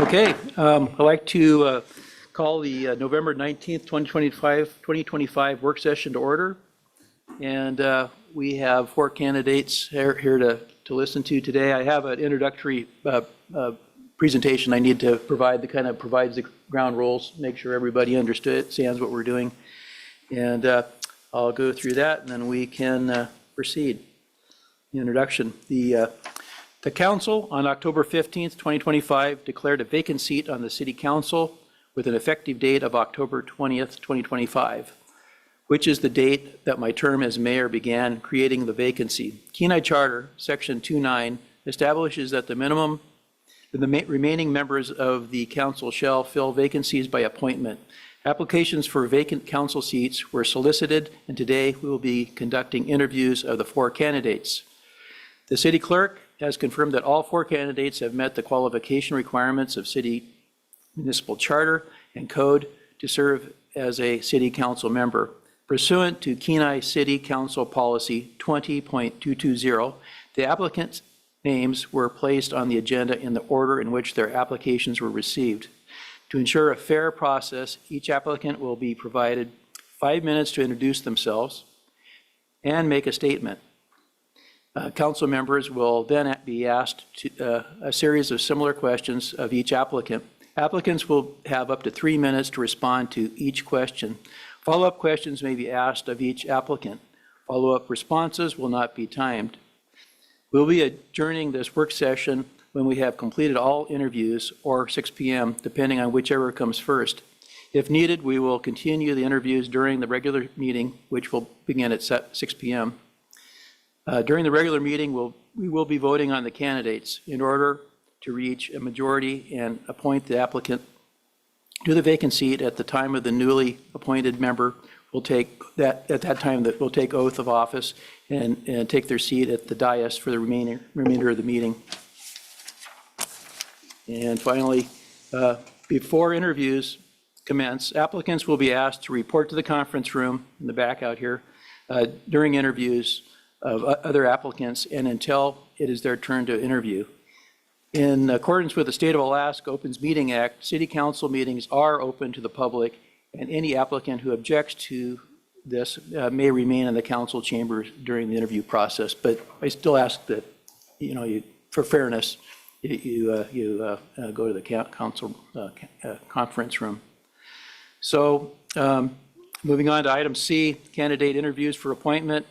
Okay, I'd like to call the November 19th, 2025 work session to order. And we have 4 candidates here to listen to today. I have an introductory presentation I need to provide that kind of provides the ground rules, make sure everybody understands what we're doing. And I'll go through that and then we can proceed. The introduction. The council on October 15th, 2025 declared a vacant seat on the city council with an effective date of October 20th, 2025, which is the date that my term as mayor began, creating the vacancy. Kenai Charter, Section 2.9, establishes that the remaining members of the council shall fill vacancies by appointment. Applications for vacant council seats were solicited, and today we will be conducting interviews of the 4 candidates. The city clerk has confirmed that all 4 candidates have met the qualification requirements of city municipal charter and code to serve as a city council member. Pursuant to Kenai City Council Policy 20.220, the applicants' names were placed on the agenda in the order in which their applications were received. To ensure a fair process, each applicant will be provided 5 minutes to introduce themselves and make a statement. Council members will then be asked a series of similar questions of each applicant. Applicants will have up to 3 minutes to respond to each question. Follow-up questions may be asked of each applicant. Follow-up responses will not be timed. We'll be adjourning this work session when we have completed all interviews, or 6 p.m., depending on whichever comes first. If needed, we will continue the interviews during the regular meeting, which will begin at 6 p.m. During the regular meeting, we will be voting on the candidates. In order to reach a majority and appoint the applicant to the vacant seat at the time of the newly appointed member will take that will take oath of office and take their seat at the dais for the remainder of the meeting. And finally, before interviews commence, applicants will be asked to report to the conference room in the back out here during interviews of other applicants and until it is their turn to interview. In accordance with the State of Alaska Opens Meeting Act, city council meetings are open to the public, and any applicant who objects to this may remain in the council chambers during the interview process. But I still ask that, for fairness, you go to the council conference room. So moving on to item C, candidate interviews for appointment.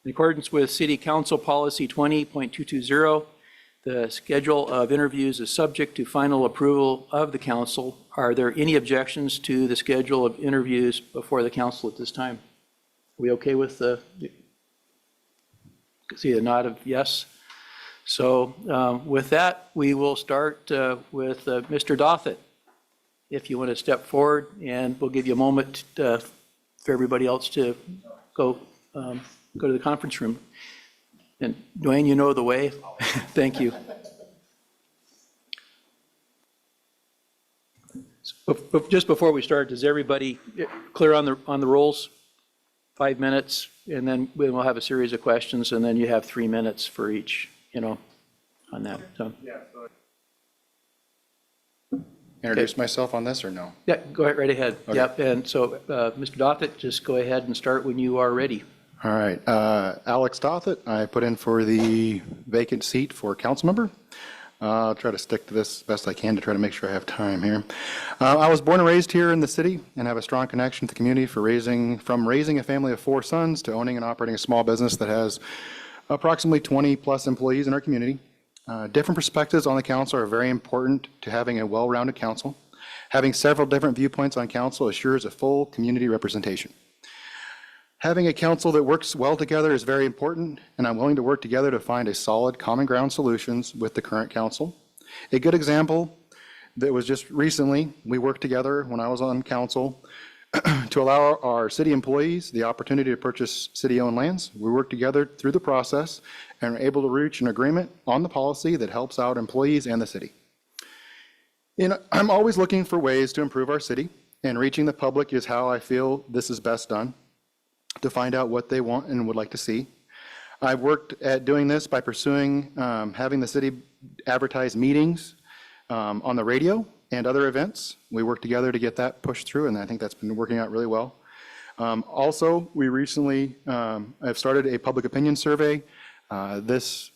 In accordance with City Council Policy 20.220, the schedule of interviews is subject to final approval of the council. Are there any objections to the schedule of interviews before the council at this time? Are we okay with see a nod of yes? So with that, we will start with Mr. Dothett. If you want to step forward, and we'll give you a moment for everybody else to go to the conference room. And Dwayne, you know the way. Thank you. So, just before we start, is everybody clear on the rules? 5 minutes, and then we'll have a series of questions, and then you have 3 minutes for each, on that. So. Yeah. Introduce myself on this or no? Yeah, go ahead, right ahead. Okay. Yep, and so Mr. Dothett, just go ahead and start when you are ready. All right. Alex Dothett, I put in for the vacant seat for council member. I'll try to stick to this best I can to try to make sure I have time here. I was born and raised here in the city and have a strong connection to the community from raising a family of 4 sons to owning and operating a small business that has approximately 20 plus employees in our community. Different perspectives on the council are very important to having a well-rounded council. Having several different viewpoints on council assures a full community representation. Having a council that works well together is very important, and I'm willing to work together to find a solid common ground solutions with the current council. A good example that was just recently, we worked together when I was on council to allow our city employees the opportunity to purchase city-owned lands. We worked together through the process and were able to reach an agreement on the policy that helps out employees and the city. I'm always looking for ways to improve our city, and reaching the public is how I feel this is best done, to find out what they want and would like to see. I've worked at doing this by pursuing having the city advertise meetings on the radio and other events. We worked together to get that pushed through, and I think that's been working out really well. Also, we recently have started a public opinion survey. This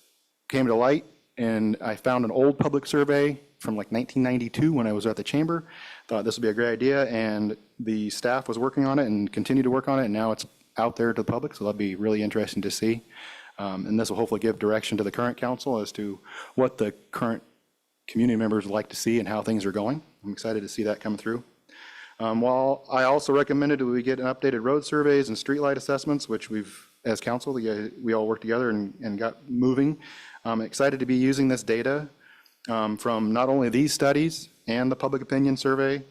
came to light, and I found an old public survey from like 1992 when I was at the chamber. Thought this would be a great idea, and the staff was working on it and continue to work on it, and now it's out there to the public, so that'll be really interesting to see. And this will hopefully give direction to the current council as to what the current community members would like to see and how things are going. I'm excited to see that come through. While I also recommended that we get updated road surveys and streetlight assessments, which we've, as council, we all worked together and got moving. I'm excited to be using this data from not only these studies and the public opinion survey,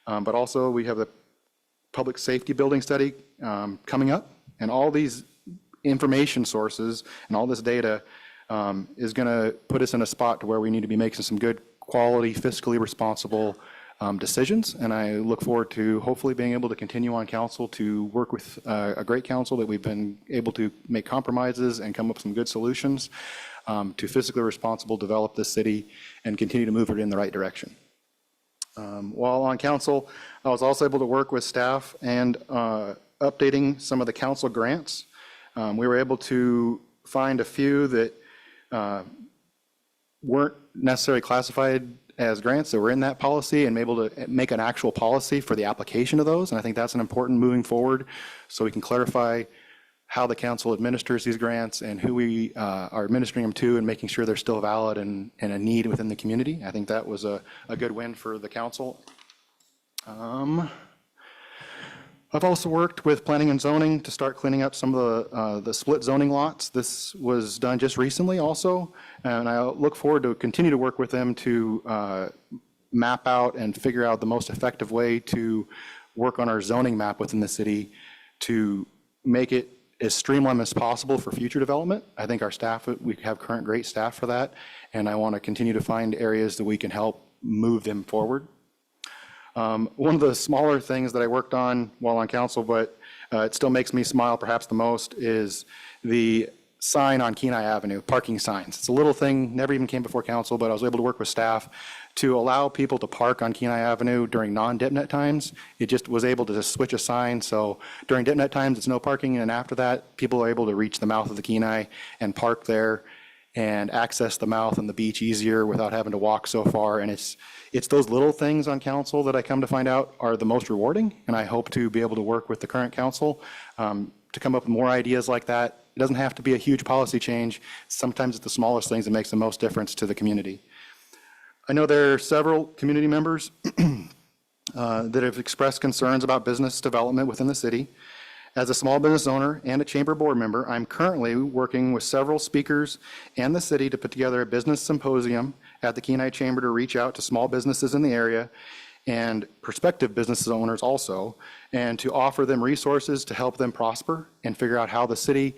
but also we have the public safety building study coming up, and all these information sources and all this data is going to put us in a spot to where we need to be making some good quality, fiscally responsible decisions. And I look forward to hopefully being able to continue on council to work with a great council that we've been able to make compromises and come up with some good solutions to fiscally responsible develop this city and continue to move it in the right direction. While on council, I was also able to work with staff and updating some of the council grants. We were able to find a few that weren't necessarily classified as grants that were in that policy, and able to make an actual policy for the application of those. And I think that's an important moving forward, so we can clarify how the council administers these grants and who we are administering them to, and making sure they're still valid and a need within the community. I think that was a good win for the council. I've also worked with planning and zoning to start cleaning up some of the split zoning lots. This was done just recently also, and I look forward to continue to work with them to map out and figure out the most effective way to work on our zoning map within the city to make it as streamlined as possible for future development. I think our staff, we have current great staff for that, and I want to continue to find areas that we can help move them forward. One of the smaller things that I worked on while on council, but it still makes me smile perhaps the most, is the sign on Kenai Avenue, parking signs. It's a little thing, never even came before council, but I was able to work with staff to allow people to park on Kenai Avenue during non-dipnet times. It just was able to just switch a sign, so during dipnet times, it's no parking, and after that, people are able to reach the mouth of the Kenai and park there and access the mouth and the beach easier without having to walk so far. And it's those little things on council that I come to find out are the most rewarding, and I hope to be able to work with the current council to come up with more ideas like that. It doesn't have to be a huge policy change. Sometimes it's the smallest things that makes the most difference to the community. I know there are several community members that have expressed concerns about business development within the city. As a small business owner and a chamber board member, I'm currently working with several speakers and the city to put together a business symposium at the Kenai Chamber to reach out to small businesses in the area and prospective business owners also, and to offer them resources to help them prosper and figure out how the city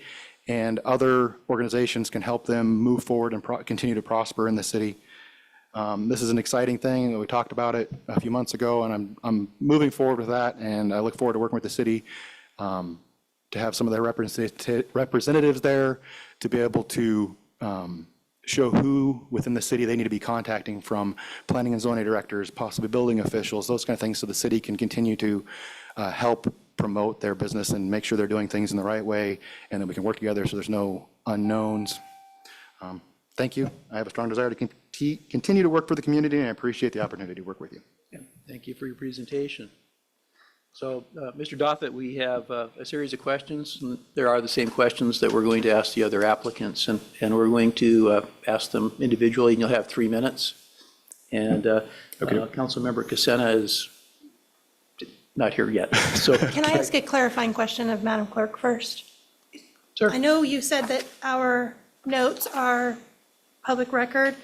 and other organizations can help them move forward and continue to prosper in the city. This is an exciting thing. We talked about it a few months ago, and I'm moving forward with that, and I look forward to working with the city to have some of their representatives there to be able to show who within the city they need to be contacting, from planning and zoning directors, possibly building officials, those kind of things, so the city can continue to help promote their business and make sure they're doing things in the right way, and then we can work together so there's no unknowns. Thank you. I have a strong desire to continue to work for the community, and I appreciate the opportunity to work with you. Yeah, thank you for your presentation. So, Mr. Dothett, we have a series of questions, and there are the same questions that we're going to ask the other applicants, and we're going to ask them individually, and you'll have 3 minutes. And Councilmember Cassena is not here yet. So, Can I ask a clarifying question of Madam Clerk first? sir. I know you said that our notes are public record.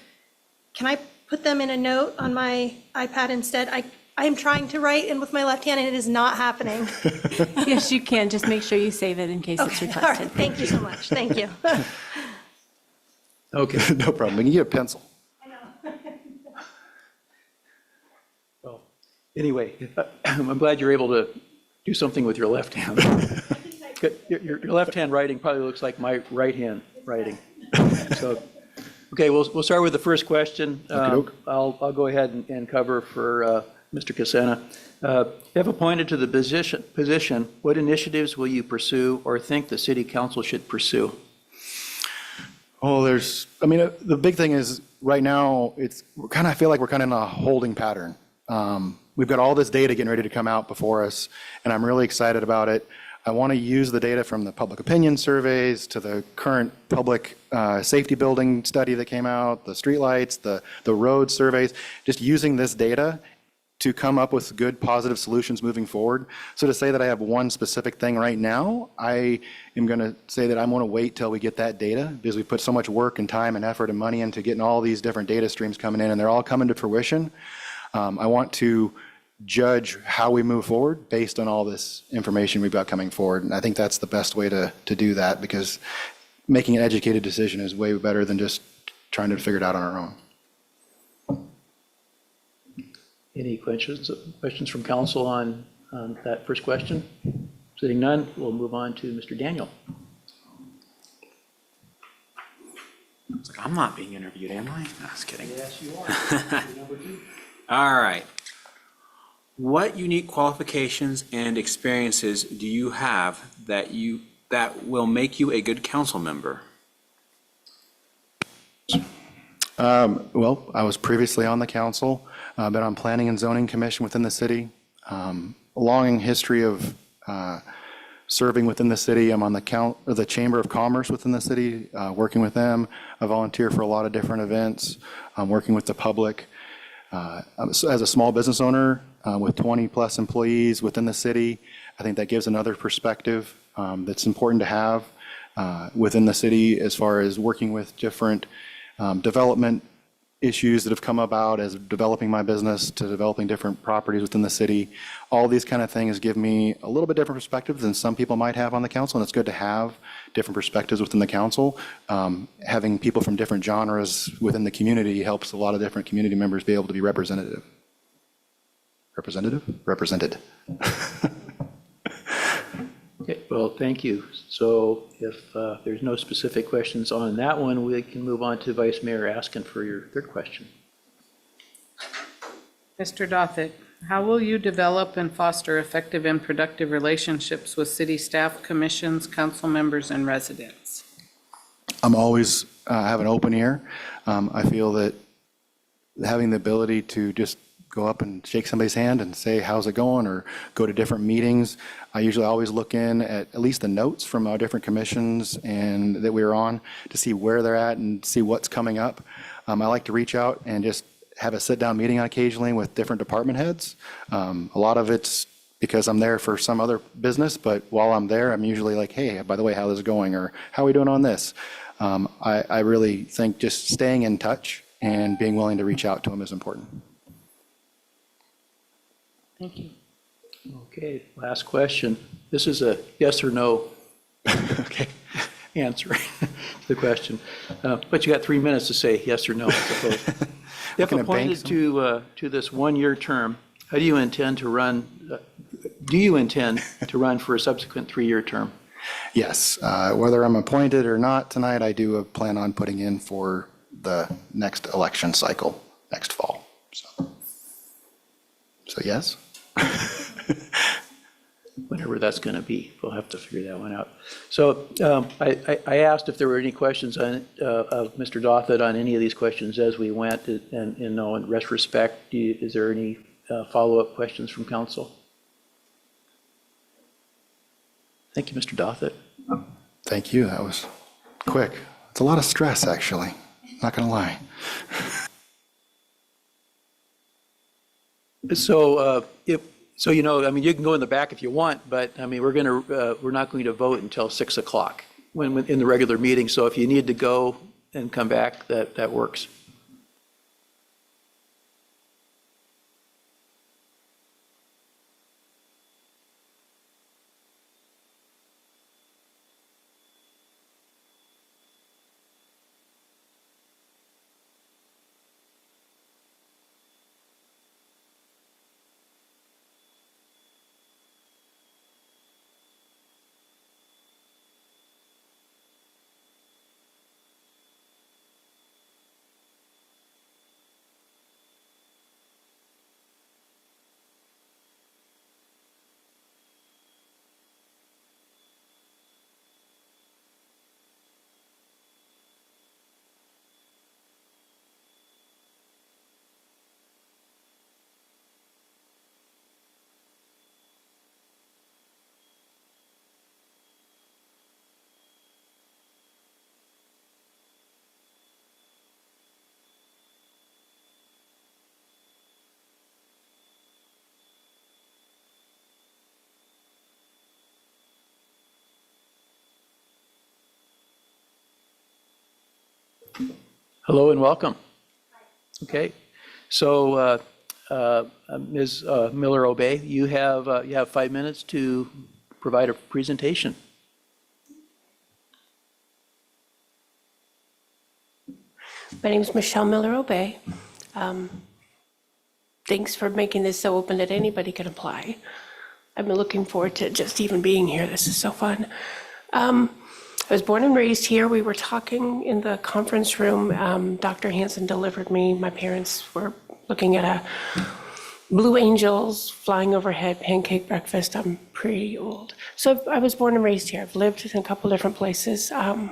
Can I put them in a note on my iPad instead? I am trying to write in with my left hand and it is not happening. Yes, you can. Just make sure you save it in case it's Okay, all right, requested. thank you so much, thank you. Okay. No problem. We can get a pencil. Well, anyway, I'm glad you're able to do something with your left hand. Good. Your left hand writing probably looks like my right hand writing. So, Okay, we'll start with the first question. Okey-doke. I'll go ahead and cover for Mr. Casena. If appointed to the position, what initiatives will you pursue or think the city council should pursue? Oh, the big thing is, right now, I feel like we're kind of in a holding pattern. We've got all this data getting ready to come out before us, and I'm really excited about it. I want to use the data from the public opinion surveys to the current public safety building study that came out, the streetlights, the road surveys, just using this data to come up with good, positive solutions moving forward. So to say that I have one specific thing right now, I am going to say that I'm going to wait till we get that data, because we put so much work and time and effort and money into getting all these different data streams coming in, and they're all coming to fruition. I want to judge how we move forward based on all this information we've got coming forward. And I think that's the best way to do that, because making an educated decision is way better than just trying to figure it out on our own. Any questions from council on that first question? Seeing none, we'll move on to Mr. Daniel. It's like, I'm not being interviewed, am I? No, I was kidding. Yes, you are. Number 2. All right. What unique qualifications and experiences do you have that will make you a good council member? Well, I was previously on the council, been on Planning and Zoning Commission within the city. A long history of serving within the city. I'm on the Chamber of Commerce within the city, working with them. I volunteer for a lot of different events. I'm working with the public. As a small business owner with 20-plus employees within the city, I think that gives another perspective that's important to have within the city, as far as working with different development issues that have come about as developing my business to developing different properties within the city. All these kind of things give me a little bit different perspective than some people might have on the council, and it's good to have different perspectives within the council. Having people from different genres within the community helps a lot of different community members be able to be represented. Okay, well, thank you. So if there's no specific questions on that one, we can move on to Vice Mayor Askin for your third question. Mr. Dothit, how will you develop and foster effective and productive relationships with city staff, commissions, council members, and residents? I'm always have an open ear. I feel that having the ability to just go up and shake somebody's hand and say, how's it going, or go to different meetings. I usually always look in at least the notes from our different commissions and that we were on to see where they're at and see what's coming up. I like to reach out and just have a sit-down meeting occasionally with different department heads. A lot of it's because I'm there for some other business, but while I'm there, I'm usually like, hey, by the way, how is it going, or how are we doing on this? I really think just staying in touch and being willing to reach out to them is important. Thank you. Okay, last question. This is a yes or no Okay. answer to the question. But you got 3 minutes to say yes or no, I suppose. If Looking at appointed banks, to this one-year term, how do you intend to run for a subsequent 3-year term? Yes, whether I'm appointed or not tonight, I do plan on putting in for the next election cycle next fall. So yes. Whenever that's going to be, we'll have to figure that one out. So I asked if there were any questions of Mr. Dothit on any of these questions as we went, and in retrospect, is there any follow-up questions from council? Thank you, Mr. Dothit. Thank you. That was quick. It's a lot of stress, actually. Not going to lie. So you can go in the back if you want, but we're not going to vote until 6 o'clock when in the regular meeting. So if you need to go and come back, that works. Hello and welcome. Okay, so Ms. Miller Obey, you have 5 minutes to provide a presentation. My name is Michelle Miller Obey. Thanks for making this so open that anybody can apply. I've been looking forward to just even being here. This is so fun. I was born and raised here. We were talking in the conference room. Dr. Hanson delivered me. My parents were looking at a Blue Angels flying overhead pancake breakfast. I'm pretty old. So I was born and raised here. I've lived in a couple different places. I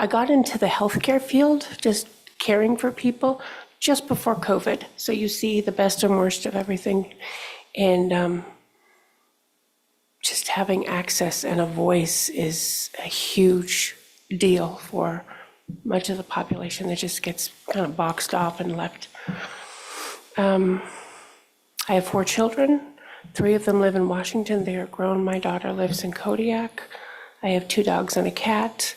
got into the healthcare field, just caring for people, just before COVID. So you see the best and worst of everything. And just having access and a voice is a huge deal for much of the population that just gets kind of boxed off and left. I have 4 children. 3 of them live in Washington. They are grown. My daughter lives in Kodiak. I have 2 dogs and a cat.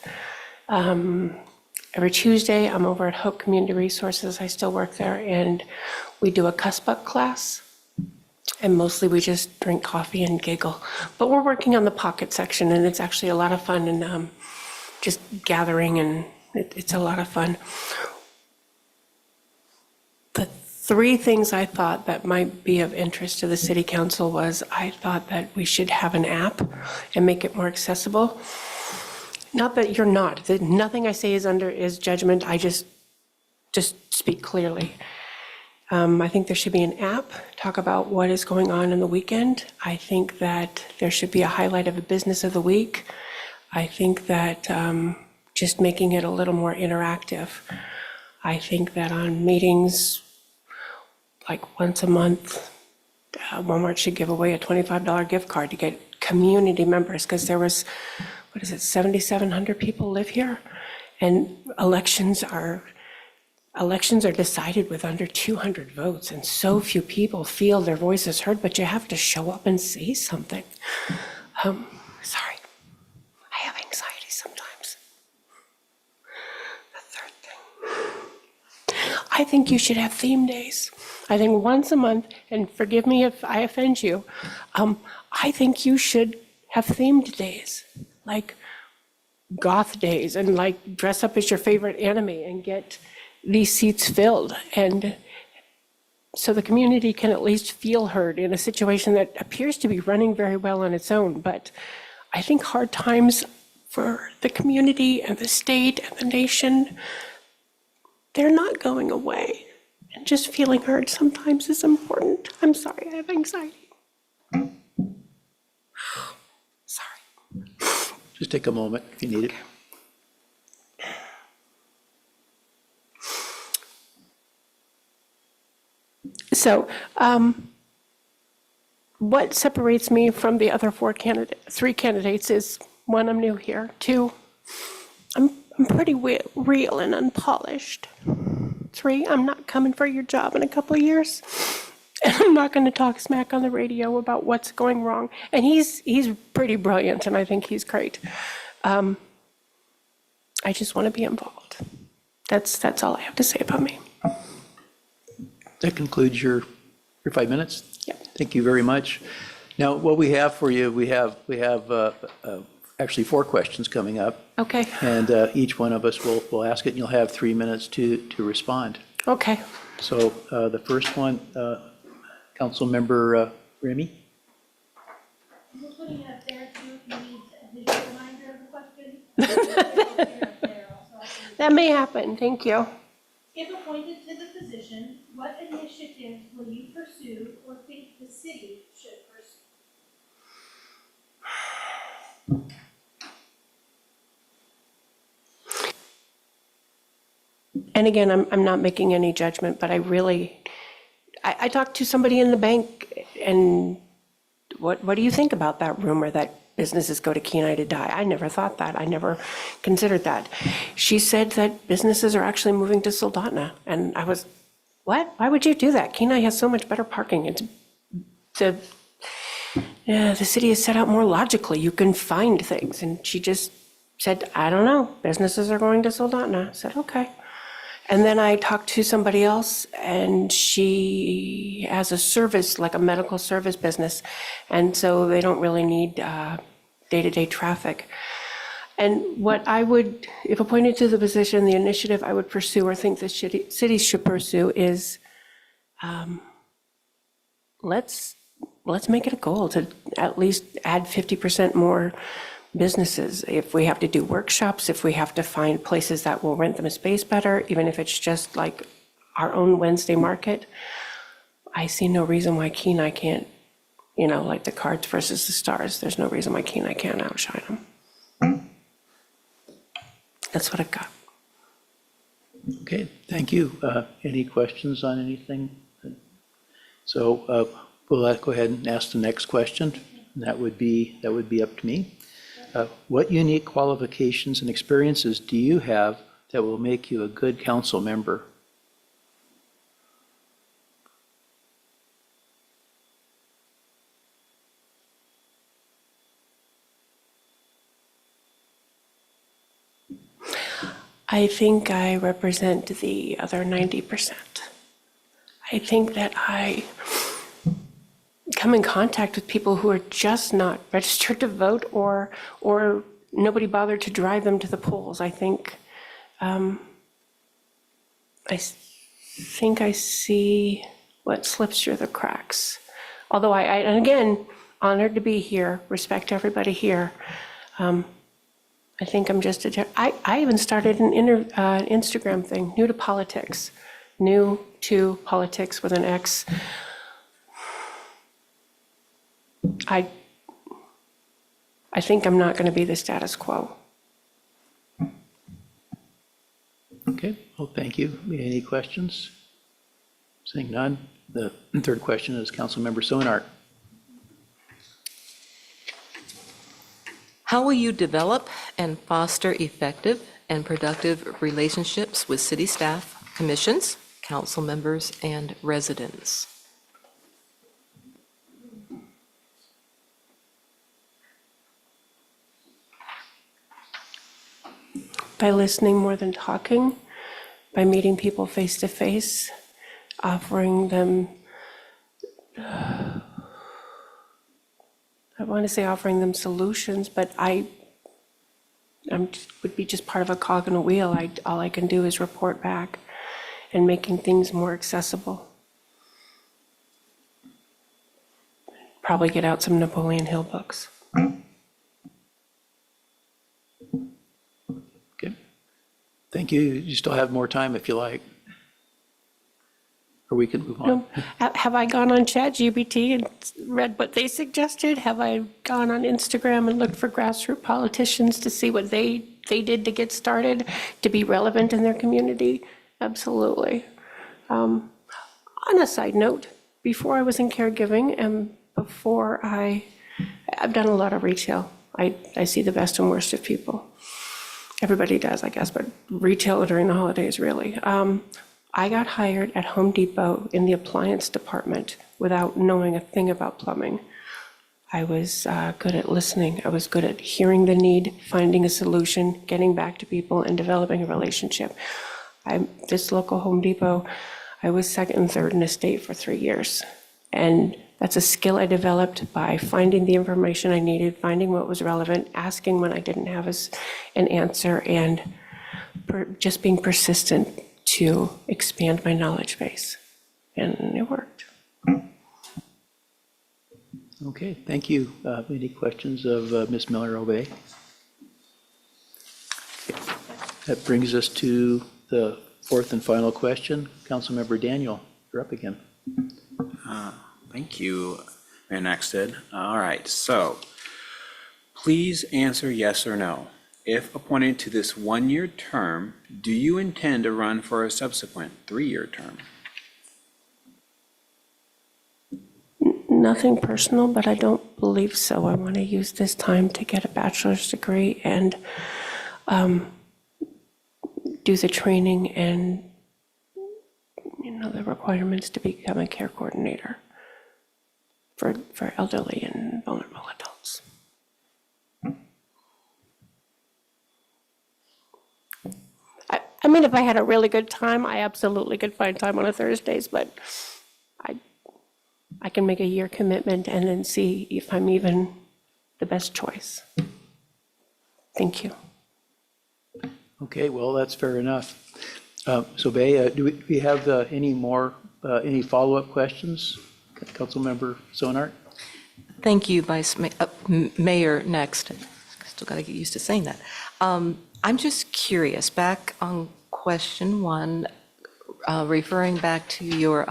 Every Tuesday, I'm over at Hope Community Resources. I still work there, and we do a cuss-buck class. And mostly we just drink coffee and giggle. But we're working on the pocket section, and it's actually a lot of fun, and just gathering, and it's a lot of fun. The 3 things I thought that might be of interest to the city council was I thought that we should have an app and make it more accessible. Not that you're not. That nothing I say is judgment. I just speak clearly. I think there should be an app, talk about what is going on in the weekend. I think that there should be a highlight of a business of the week. I think that just making it a little more interactive. I think that on meetings, like once a month, Walmart should give away a $25 gift card to get community members, because there was, 7,700 people live here, and elections are decided with under 200 votes, and so few people feel their voices heard, but you have to show up and say something. Sorry, I have anxiety sometimes. The 3rd thing, I think you should have theme days. I think once a month, and forgive me if I offend you, I think you should have themed days, like goth days, and like dress up as your favorite anime and get these seats filled. And so the community can at least feel heard in a situation that appears to be running very well on its own. But I think hard times for the community and the state and the nation, they're not going away. And just feeling heard sometimes is important. I'm sorry, I have anxiety. Sorry. Just take a moment if you need it. So, what separates me from the other 3 candidates is, 1, I'm new here. 2, I'm pretty real and unpolished. 3, I'm not coming for your job in a couple of years. And I'm not going to talk smack on the radio about what's going wrong. And he's pretty brilliant, and I think he's great. I just want to be involved. That's all I have to say about me. That concludes your 5 minutes? Yep. Thank you very much. Now, what we have for you, we have actually 4 questions coming up. Okay. And each one of us will ask it, and you'll have 3 minutes to respond. Okay. So the first one, Councilmember Remy? We're putting it up there too, if you need a visual reminder of the question. That may happen. Thank you. If appointed to the position, what initiatives will you pursue or think the city should pursue? And again, I'm not making any judgment, but I talked to somebody in the bank, and what do you think about that rumor that businesses go to Kenai to die? I never thought that. I never considered that. She said that businesses are actually moving to Soldotna, and I was, what? Why would you do that? Kenai has so much better parking. The city is set out more logically. You can find things, and she just said, I don't know, businesses are going to Soldotna. I said, okay. And then I talked to somebody else, and she has a service, like a medical service business, and so they don't really need day-to-day traffic. And what I would, if appointed to the position, the initiative I would pursue or think the city should pursue is, let's make it a goal to at least add 50% more businesses. If we have to do workshops, if we have to find places that will rent them a space better, even if it's just like our own Wednesday market, I see no reason why Kenai can't, like the Cards versus the Stars. There's no reason why Kenai can't outshine them. That's what I've got. Okay, thank you. Any questions on anything? So we'll go ahead and ask the next question. That would be up to me. What unique qualifications and experiences do you have that will make you a good council member? I think I represent the other 90%. I think that I come in contact with people who are just not registered to vote or nobody bothered to drive them to the polls. I think I see what slips through the cracks. Although and again, honored to be here, respect everybody here. I think I'm just I even started an Instagram thing, new to politics with an X. I think I'm not going to be the status quo. Okay, well, thank you. Any questions? Seeing none. The third question is Councilmember Sonart. How will you develop and foster effective and productive relationships with city staff, commissions, council members, and residents? By listening more than talking, by meeting people face to face, offering them, I want to say offering them solutions, but I would be just part of a cog in a wheel. All I can do is report back and making things more accessible. Probably get out some Napoleon Hill books. Okay, thank you. You still have more time if you like. Or we can move on. No. Have I gone on ChatGPT and read what they suggested? Have I gone on Instagram and looked for grassroots politicians to see what they did to get started, to be relevant in their community? Absolutely. On a side note, before I was in caregiving and before I've done a lot of retail. I see the best and worst of people. Everybody does, I guess, but retail during the holidays, really. I got hired at Home Depot in the appliance department without knowing a thing about plumbing. I was good at listening. I was good at hearing the need, finding a solution, getting back to people, and developing a relationship. This local Home Depot, I was second and third in a state for 3 years. And that's a skill I developed by finding the information I needed, finding what was relevant, asking when I didn't have an answer, and just being persistent to expand my knowledge base. And it worked. Okay, thank you. Any questions of Ms. Miller-Obey? That brings us to the fourth and final question. Councilmember Daniel, you're up again. Thank you, Mayor Naxted. All right, so please answer yes or no. If appointed to this one-year term, do you intend to run for a subsequent 3-year term? Nothing personal, but I don't believe so. I want to use this time to get a bachelor's degree and do the training and, the requirements to become a care coordinator for elderly and vulnerable adults. I mean, if I had a really good time, I absolutely could find time on a Thursdays, but I can make a year commitment and then see if I'm even the best choice. Thank you. Okay, well, that's fair enough. So Bay, do we have any more, any follow-up questions? Councilmember Sonart? Thank you, Mayor next. Still got to get used to saying that. I'm just curious, back on question one, referring back to your,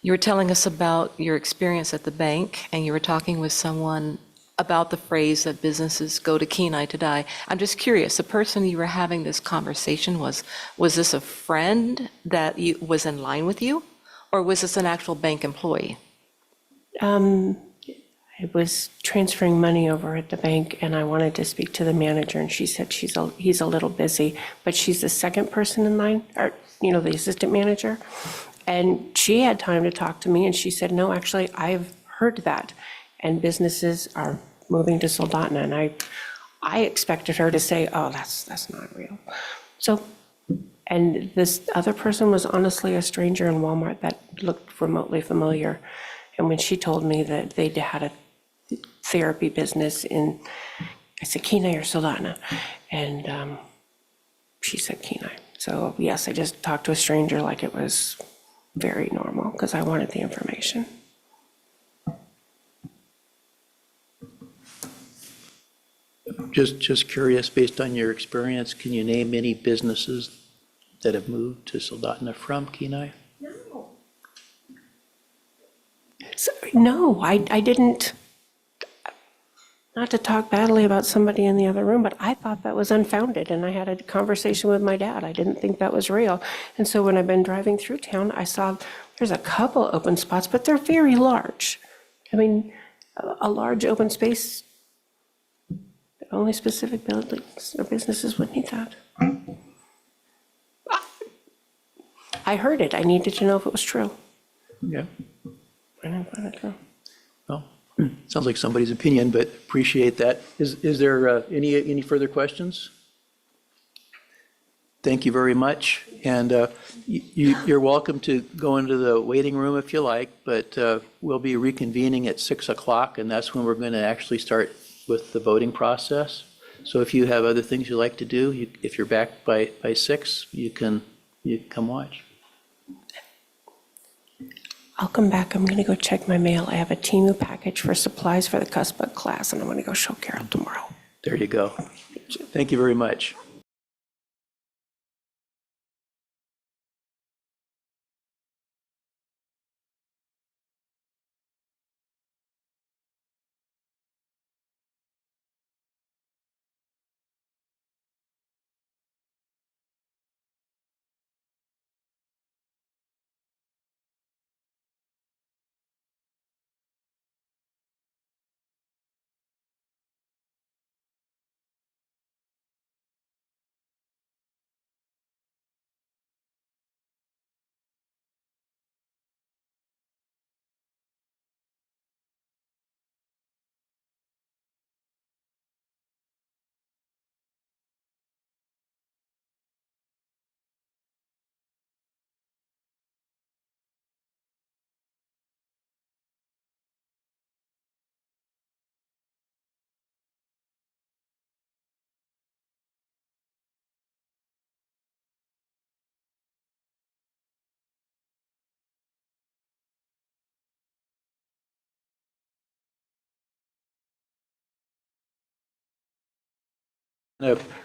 you were telling us about your experience at the bank, and you were talking with someone about the phrase that businesses go to Kenai to die. I'm just curious, the person you were having this conversation was this a friend that was in line with you? Or was this an actual bank employee? I was transferring money over at the bank, and I wanted to speak to the manager, and she said he's a little busy, but she's the second person in line, or, the assistant manager. And she had time to talk to me, and she said, no, actually, I've heard that, and businesses are moving to Soldotna, and I expected her to say, oh, that's not real. So, and this other person was honestly a stranger in Walmart that looked remotely familiar. And when she told me that they had a therapy business I said, Kenai or Soldotna? And she said Kenai. So yes, I just talked to a stranger like it was very normal because I wanted the information. Just curious, based on your experience, can you name any businesses that have moved to Soldotna from Kenai? No, I didn't, not to talk badly about somebody in the other room, but I thought that was unfounded, and I had a conversation with my dad. I didn't think that was real. And so when I've been driving through town, I saw there's a couple open spots, but they're very large. I mean, a large open space, only specific buildings or businesses would need that. I heard it. I needed to know if it was true. Yeah. I didn't find it true. Well, sounds like somebody's opinion, but appreciate that. Is there any further questions? Thank you very much. And you're welcome to go into the waiting room if you like, but we'll be reconvening at 6 o'clock, and that's when we're going to actually start with the voting process. So if you have other things you'd like to do, if you're back by 6, you come watch. I'll come back. I'm going to go check my mail. I have a Temu package for supplies for the CUSPA class, and I'm going to go show Carol tomorrow. There you go. Thank you very much.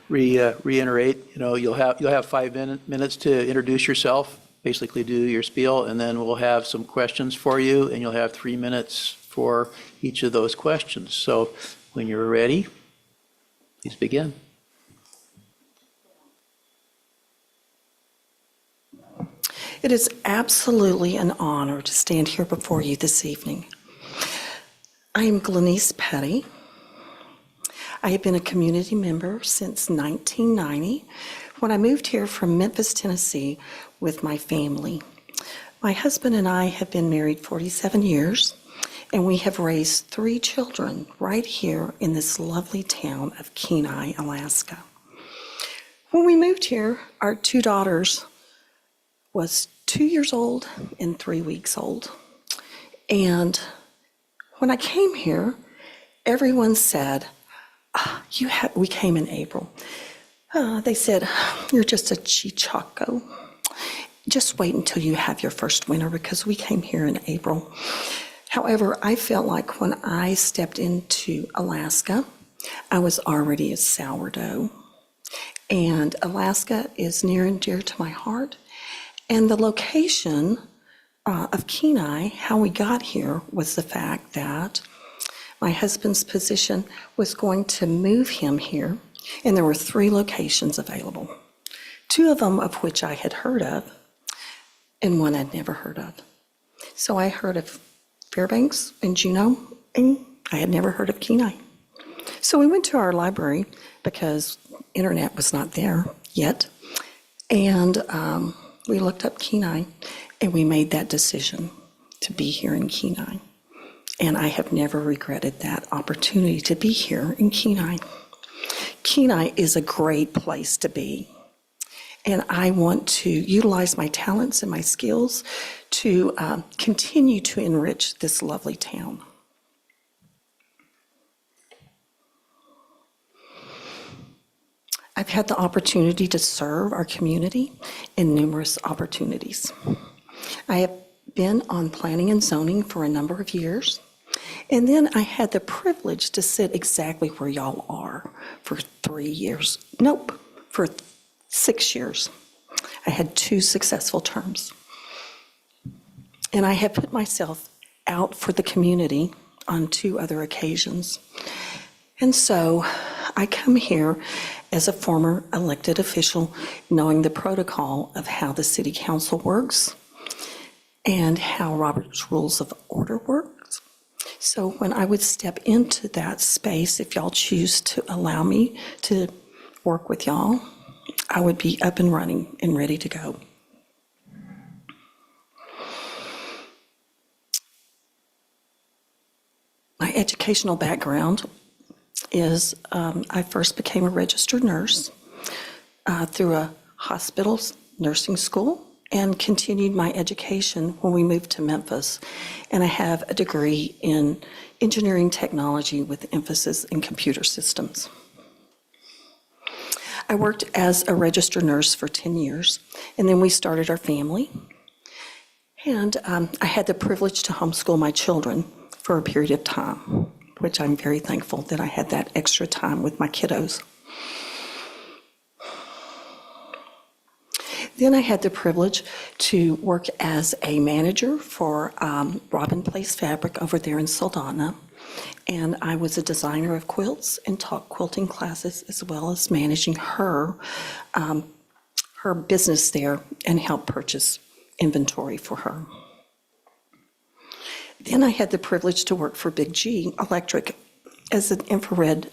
Reiterate, you'll have 5 minutes to introduce yourself, basically do your spiel, and then we'll have some questions for you, and you'll have 3 minutes for each of those questions. So when you're ready, please begin. It is absolutely an honor to stand here before you this evening. I am Glenise Petty. I have been a community member since 1990 when I moved here from Memphis, Tennessee with my family. My husband and I have been married 47 years, and we have raised 3 children right here in this lovely town of Kenai, Alaska. When we moved here, our two daughters was 2 years old and 3 weeks old. And when I came here, everyone said, we came in April. They said, you're just a chichaco. Just wait until you have your first winter, because we came here in April. However, I felt like when I stepped into Alaska, I was already a sourdough. And Alaska is near and dear to my heart. And the location of Kenai, how we got here, was the fact that my husband's position was going to move him here, and there were 3 locations available, 2 of them of which I had heard of, and 1 I'd never heard of. So I heard of Fairbanks and Juneau, and I had never heard of Kenai. So we went to our library because internet was not there yet, and we looked up Kenai, and we made that decision to be here in Kenai. And I have never regretted that opportunity to be here in Kenai. Kenai is a great place to be. And I want to utilize my talents and my skills to continue to enrich this lovely town. I've had the opportunity to serve our community in numerous opportunities. I have been on planning and zoning for a number of years, and then I had the privilege to sit exactly where y'all are for 3 years. Nope, for 6 years. I had 2 successful terms. And I have put myself out for the community on 2 other occasions. And so I come here as a former elected official, knowing the protocol of how the city council works and how Robert's Rules of Order works. So when I would step into that space, if y'all choose to allow me to work with y'all, I would be up and running and ready to go. My educational background is I first became a registered nurse through a hospital nursing school and continued my education when we moved to Memphis. And I have a degree in engineering technology with emphasis in computer systems. I worked as a registered nurse for 10 years, and then we started our family. And I had the privilege to homeschool my children for a period of time, which I'm very thankful that I had that extra time with my kiddos. Then I had the privilege to work as a manager for Robin Place Fabric over there in Saldana. And I was a designer of quilts and taught quilting classes, as well as managing her business there and helped purchase inventory for her. Then I had the privilege to work for Big G Electric as an infrared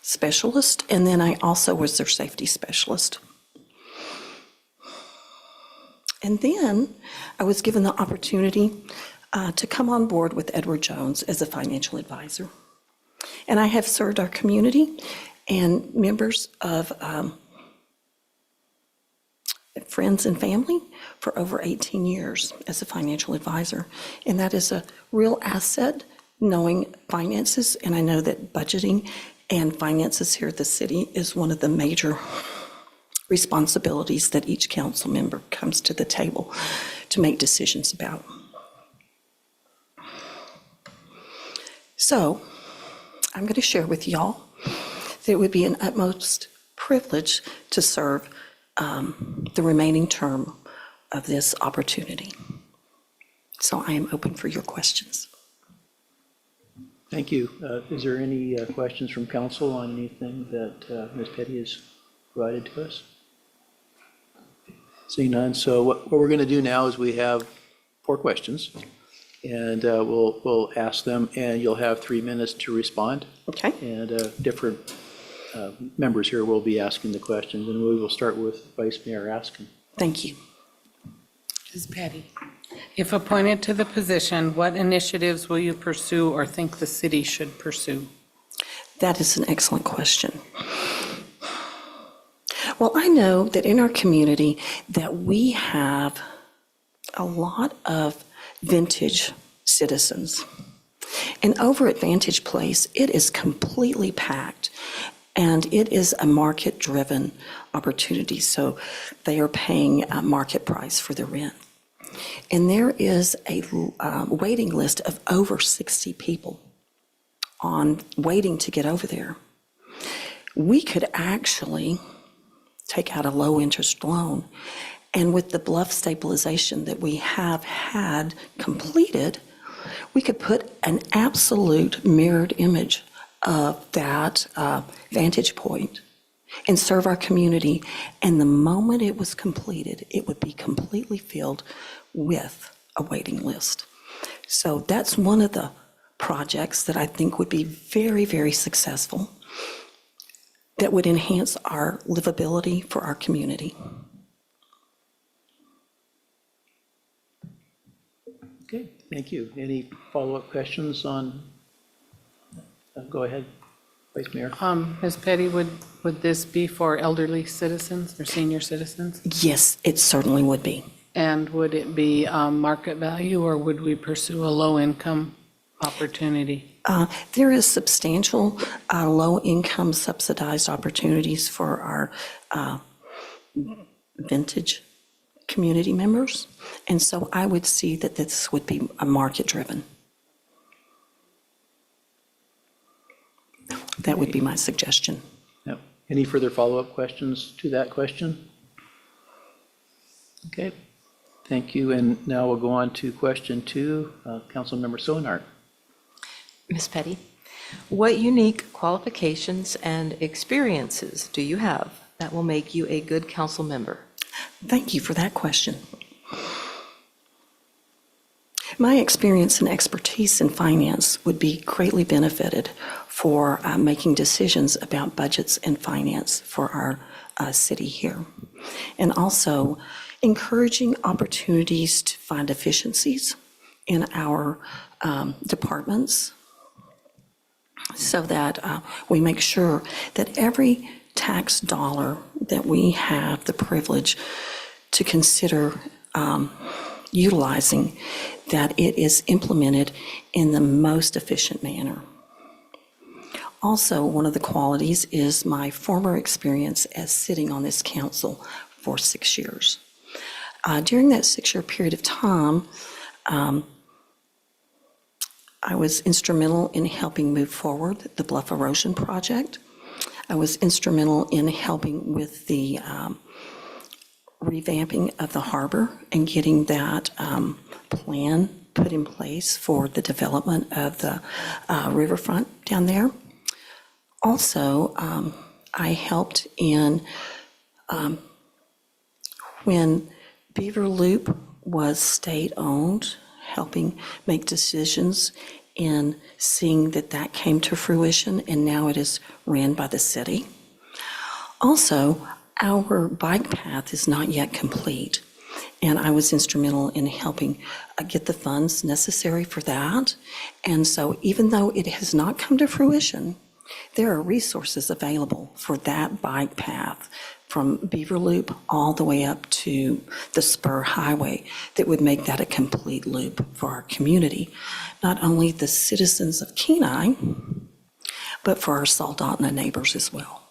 specialist, and then I also was their safety specialist. And then I was given the opportunity to come on board with Edward Jones as a financial advisor. And I have served our community and members of friends and family for over 18 years as a financial advisor. And that is a real asset, knowing finances, and I know that budgeting and finances here at the city is one of the major responsibilities that each council member comes to the table to make decisions about. So I'm going to share with y'all that it would be an utmost privilege to serve the remaining term of this opportunity. So I am open for your questions. Thank you. Is there any questions from council on anything that Ms. Petty has provided to us? Seeing none, so what we're going to do now is we have 4 questions, and we'll ask them, and you'll have 3 minutes to respond. Okay. And different members here will be asking the questions, and we will start with Vice Mayor Askin. Thank you. Ms. Petty, if appointed to the position, what initiatives will you pursue or think the city should pursue? That is an excellent question. Well, I know that in our community that we have a lot of vintage citizens. And over at Vantage Place, it is completely packed, and it is a market-driven opportunity, so they are paying a market price for the rent. And there is a waiting list of over 60 people waiting to get over there. We could actually take out a low-interest loan, and with the bluff stabilization that we have had completed, we could put an absolute mirrored image of that vantage point and serve our community. And the moment it was completed, it would be completely filled with a waiting list. So that's one of the projects that I think would be very, very successful, that would enhance our livability for our community. Okay, thank you. Any follow-up questions on, go ahead, Vice Mayor. Ms. Petty, would this be for elderly citizens or senior citizens? Yes, it certainly would be. And would it be market value, or would we pursue a low-income opportunity? There is substantial low-income subsidized opportunities for our vintage community members, and so I would see that this would be a market-driven. That would be my suggestion. Yep. Any further follow-up questions to that question? Okay, thank you. And now we'll go on to question 2, Councilmember Sonart. Ms. Petty, what unique qualifications and experiences do you have that will make you a good council member? Thank you for that question. My experience and expertise in finance would be greatly benefited for making decisions about budgets and finance for our city here. And also encouraging opportunities to find efficiencies in our departments, so that we make sure that every tax dollar that we have the privilege to consider utilizing, that it is implemented in the most efficient manner. Also, one of the qualities is my former experience as sitting on this council for 6 years. During that 6-year period of time, I was instrumental in helping move forward the Bluff Erosion Project. I was instrumental in helping with the revamping of the harbor and getting that plan put in place for the development of the riverfront down there. Also, I helped in when Beaver Loop was state-owned, helping make decisions in seeing that that came to fruition, and now it is ran by the city. Also, our bike path is not yet complete, and I was instrumental in helping get the funds necessary for that. And so even though it has not come to fruition, there are resources available for that bike path from Beaver Loop all the way up to the Spur Highway that would make that a complete loop for our community. Not only the citizens of Kenai, but for our Soldotna neighbors as well.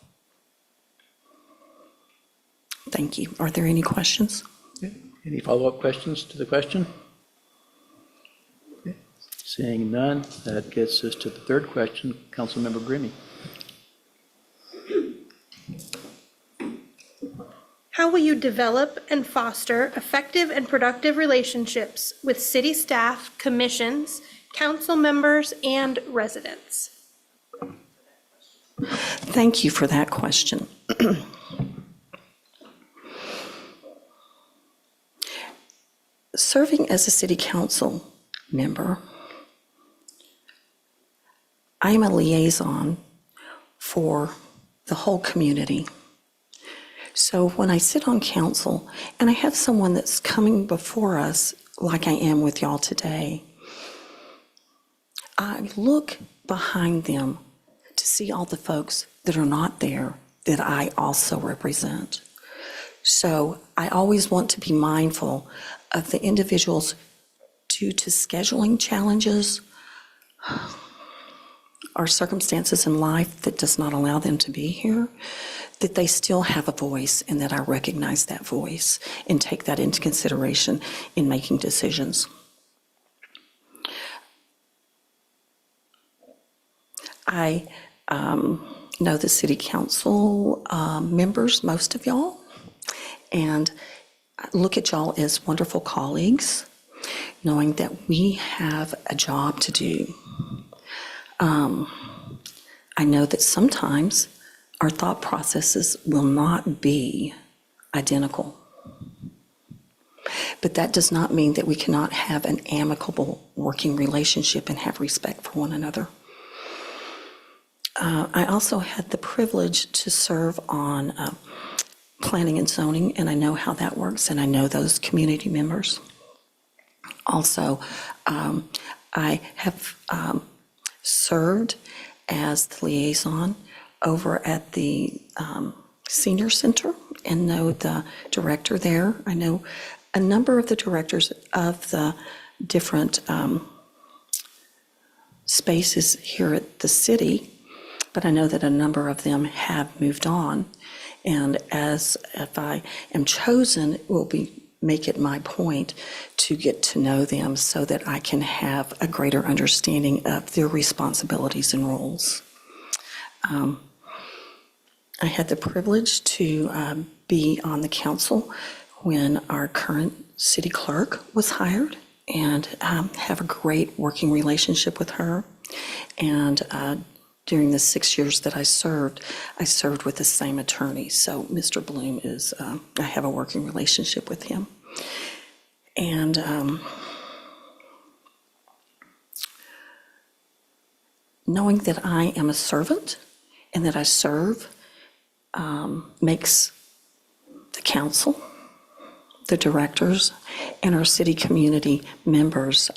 Thank you. Are there any questions? Okay. Any follow-up questions to the question? Okay. Seeing none, that gets us to the third question, Councilmember Grimmie. How will you develop and foster effective and productive relationships with city staff, commissions, council members, and residents? Thank you for that question. Serving as a city council member, I am a liaison for the whole community. So when I sit on council and I have someone that's coming before us, like I am with y'all today, I look behind them to see all the folks that are not there that I also represent. So I always want to be mindful of the individuals due to scheduling challenges or circumstances in life that does not allow them to be here, that they still have a voice and that I recognize that voice and take that into consideration in making decisions. I know the city council members, most of y'all, and I look at y'all as wonderful colleagues, knowing that we have a job to do. I know that sometimes our thought processes will not be identical. But that does not mean that we cannot have an amicable working relationship and have respect for one another. I also had the privilege to serve on planning and zoning, and I know how that works, and I know those community members. Also, I have served as the liaison over at the senior center and know the director there. I know a number of the directors of the different spaces here at the city, but I know that a number of them have moved on. And as if I am chosen, it will make it my point to get to know them so that I can have a greater understanding of their responsibilities and roles. I had the privilege to be on the council when our current city clerk was hired and have a great working relationship with her. And during the 6 years that I served with the same attorney. So Mr. Bloom is, I have a working relationship with him. And knowing that I am a servant and that I serve makes the council, the directors, and our city community members,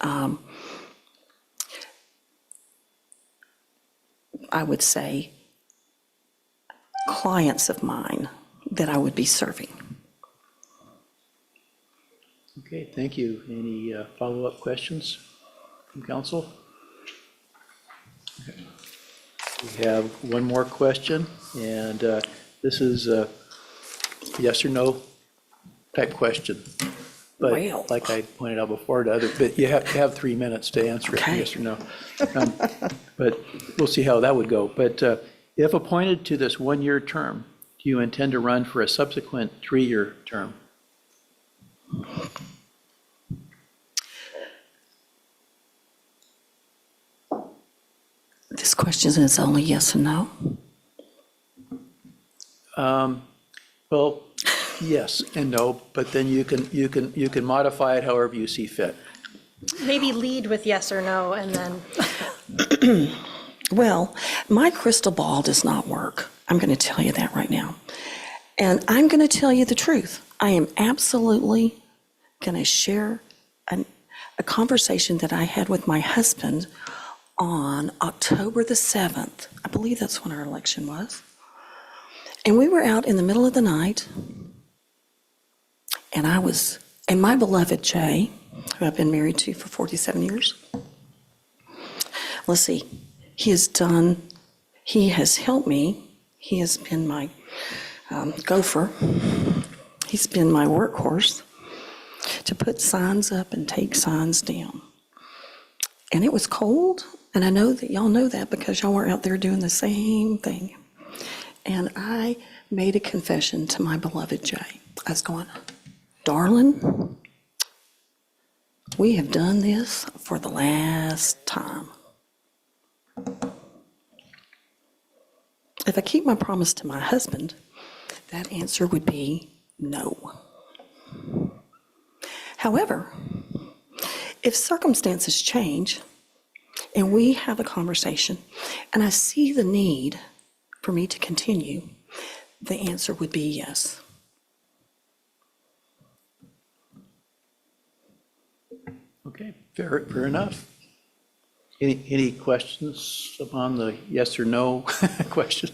I would say, clients of mine that I would be serving. Okay, thank you. Any follow-up questions from council? Okay. We have one more question, and this is a yes or no type question. But Well. like I pointed out before to other, but you have to have 3 minutes to answer it, Okay. yes or no. But we'll see how that would go. But if appointed to this one-year term, do you intend to run for a subsequent 3-year term? This question is only yes and no. Well, yes and no, but then you can modify it however you see fit. Maybe lead with yes or no, and then, Well, my crystal ball does not work. I'm going to tell you that right now. And I'm going to tell you the truth. I am absolutely going to share a conversation that I had with my husband on October the 7th. I believe that's when our election was. And we were out in the middle of the night, and my beloved Jay, who I've been married to for 47 years, let's see, he has helped me. He has been my gopher. He's been my workhorse to put signs up and take signs down. And it was cold, and I know that y'all know that because y'all were out there doing the same thing. And I made a confession to my beloved Jay. I was going, darling, we have done this for the last time. If I keep my promise to my husband, that answer would be no. However, if circumstances change and we have a conversation and I see the need for me to continue, the answer would be yes. Okay, fair enough. Any questions upon the yes or no question?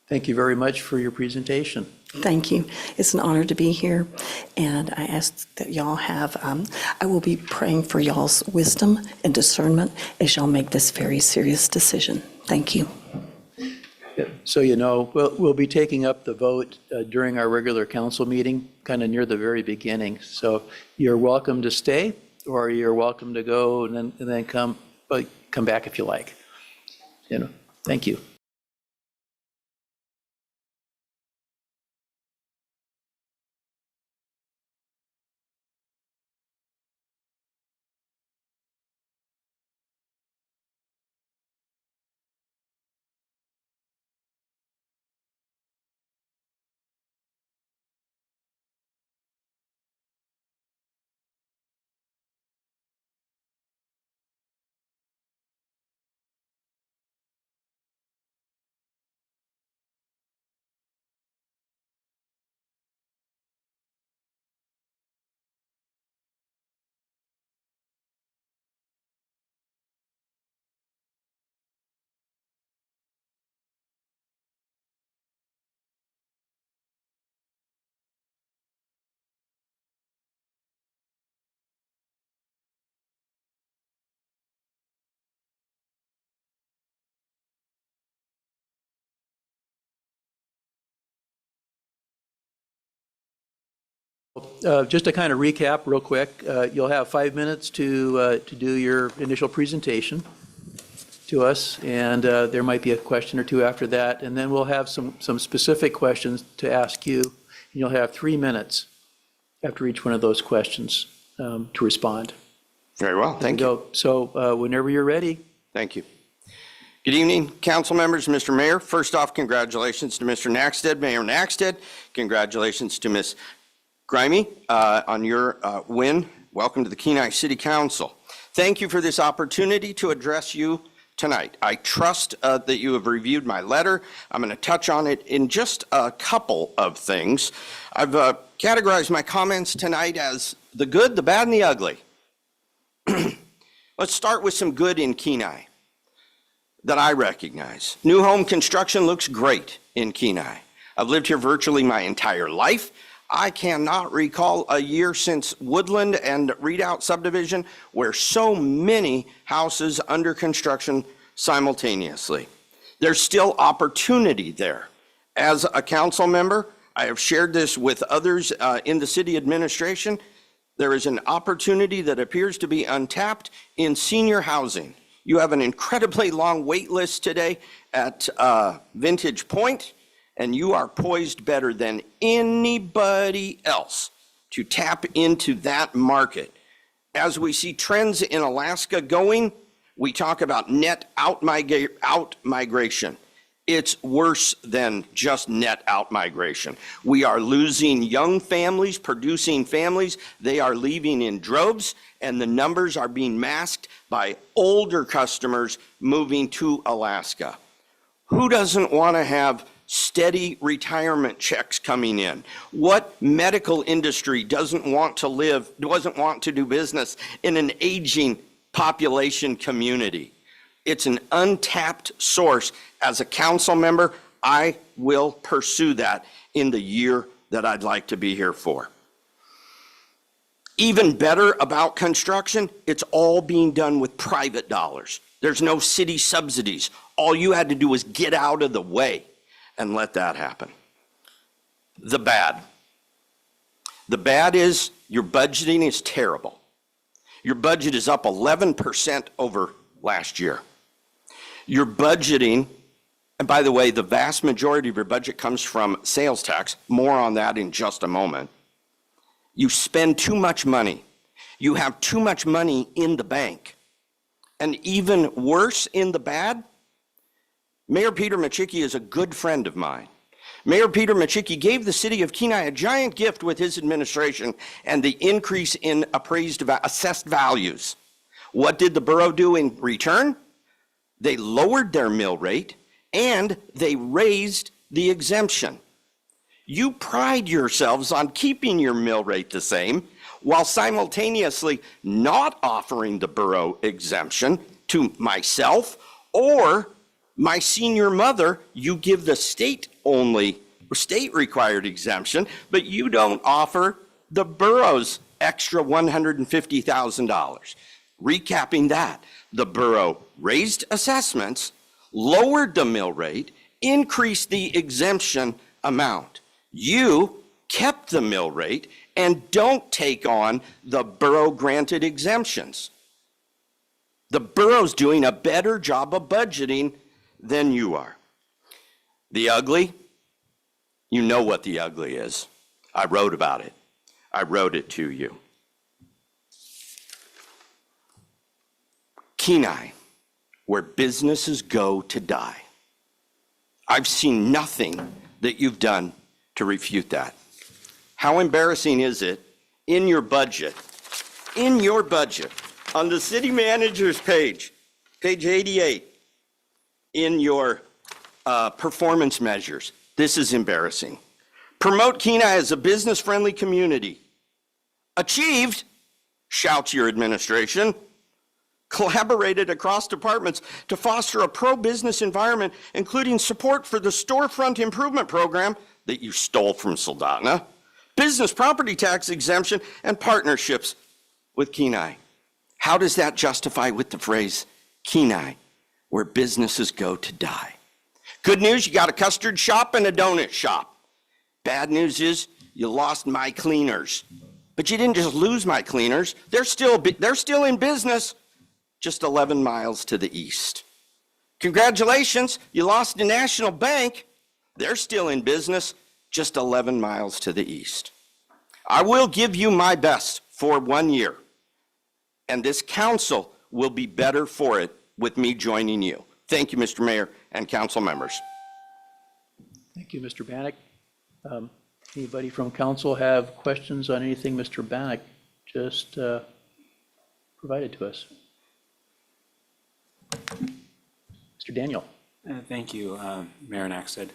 Thank you very much for your presentation. Thank you. It's an honor to be here, and I ask that y'all have, I will be praying for y'all's wisdom and discernment as y'all make this very serious decision. Thank you. So you know, we'll be taking up the vote during our regular council meeting, kind of near the very beginning. So you're welcome to stay, or you're welcome to go and then come back if you like. You know, thank you. Just to kind of recap real quick, you'll have 5 minutes to do your initial presentation to us, and there might be a question or two after that, and then we'll have some specific questions to ask you, and you'll have 3 minutes after each one of those questions to respond. Very well, thank you. So whenever you're ready. Thank you. Good evening, council members, Mr. Mayor. First off, congratulations to Mr. Naxted, Mayor Naxted. Congratulations to Ms. Grimey on your win. Welcome to the Kenai City Council. Thank you for this opportunity to address you tonight. I trust that you have reviewed my letter. I'm going to touch on it in just a couple of things. I've categorized my comments tonight as the good, the bad, and the ugly. Let's start with some good in Kenai that I recognize. New home construction looks great in Kenai. I've lived here virtually my entire life. I cannot recall a year since Woodland and Redoubt subdivision where so many houses under construction simultaneously. There's still opportunity there. As a council member, I have shared this with others in the city administration. There is an opportunity that appears to be untapped in senior housing. You have an incredibly long wait list today at Vintage Point, and you are poised better than anybody else to tap into that market. As we see trends in Alaska going, we talk about net out migration. It's worse than just net out migration. We are losing young families, producing families. They are leaving in droves, and the numbers are being masked by older customers moving to Alaska. Who doesn't want to have steady retirement checks coming in? What medical industry doesn't want to do business in an aging population community? It's an untapped source. As a council member, I will pursue that in the year that I'd like to be here for. Even better about construction, it's all being done with private dollars. There's no city subsidies. All you had to do was get out of the way and let that happen. The bad. The bad is your budgeting is terrible. Your budget is up 11% over last year. Your budgeting, and by the way, the vast majority of your budget comes from sales tax. More on that in just a moment. You spend too much money. You have too much money in the bank. And even worse in the bad, Mayor Peter Machicki is a good friend of mine. Mayor Peter Machicki gave the city of Kenai a giant gift with his administration and the increase in assessed values. What did the borough do in return? They lowered their mill rate and they raised the exemption. You pride yourselves on keeping your mill rate the same while simultaneously not offering the borough exemption to myself or My senior mother, you give the state-only, state-required exemption, but you don't offer the borough's extra $150,000. Recapping that, the borough raised assessments, lowered the mill rate, increased the exemption amount. You kept the mill rate and don't take on the borough-granted exemptions. The borough's doing a better job of budgeting than you are. The ugly, you know what the ugly is. I wrote about it. I wrote it to you. Kenai, where businesses go to die. I've seen nothing that you've done to refute that. How embarrassing is it in your budget, on the city manager's page, page 88, in your performance measures? This is embarrassing. Promote Kenai as a business-friendly community. Achieved, shouts your administration. Collaborated across departments to foster a pro-business environment, including support for the storefront improvement program that you stole from Soldotna, business property tax exemption, and partnerships with Kenai. How does that justify with the phrase, Kenai, where businesses go to die? Good news, you got a custard shop and a donut shop. Bad news is you lost My Cleaners. But you didn't just lose My Cleaners. They're still in business, just 11 miles to the east. Congratulations, you lost the National Bank. They're still in business, just 11 miles to the east. I will give you my best for 1 year, and this council will be better for it with me joining you. Thank you, Mr. Mayor and council members. Thank you, Mr. Bannock. Anybody from council have questions on anything Mr. Bannock just provided to us? Mr. Daniel. Thank you, Mayor Naxted.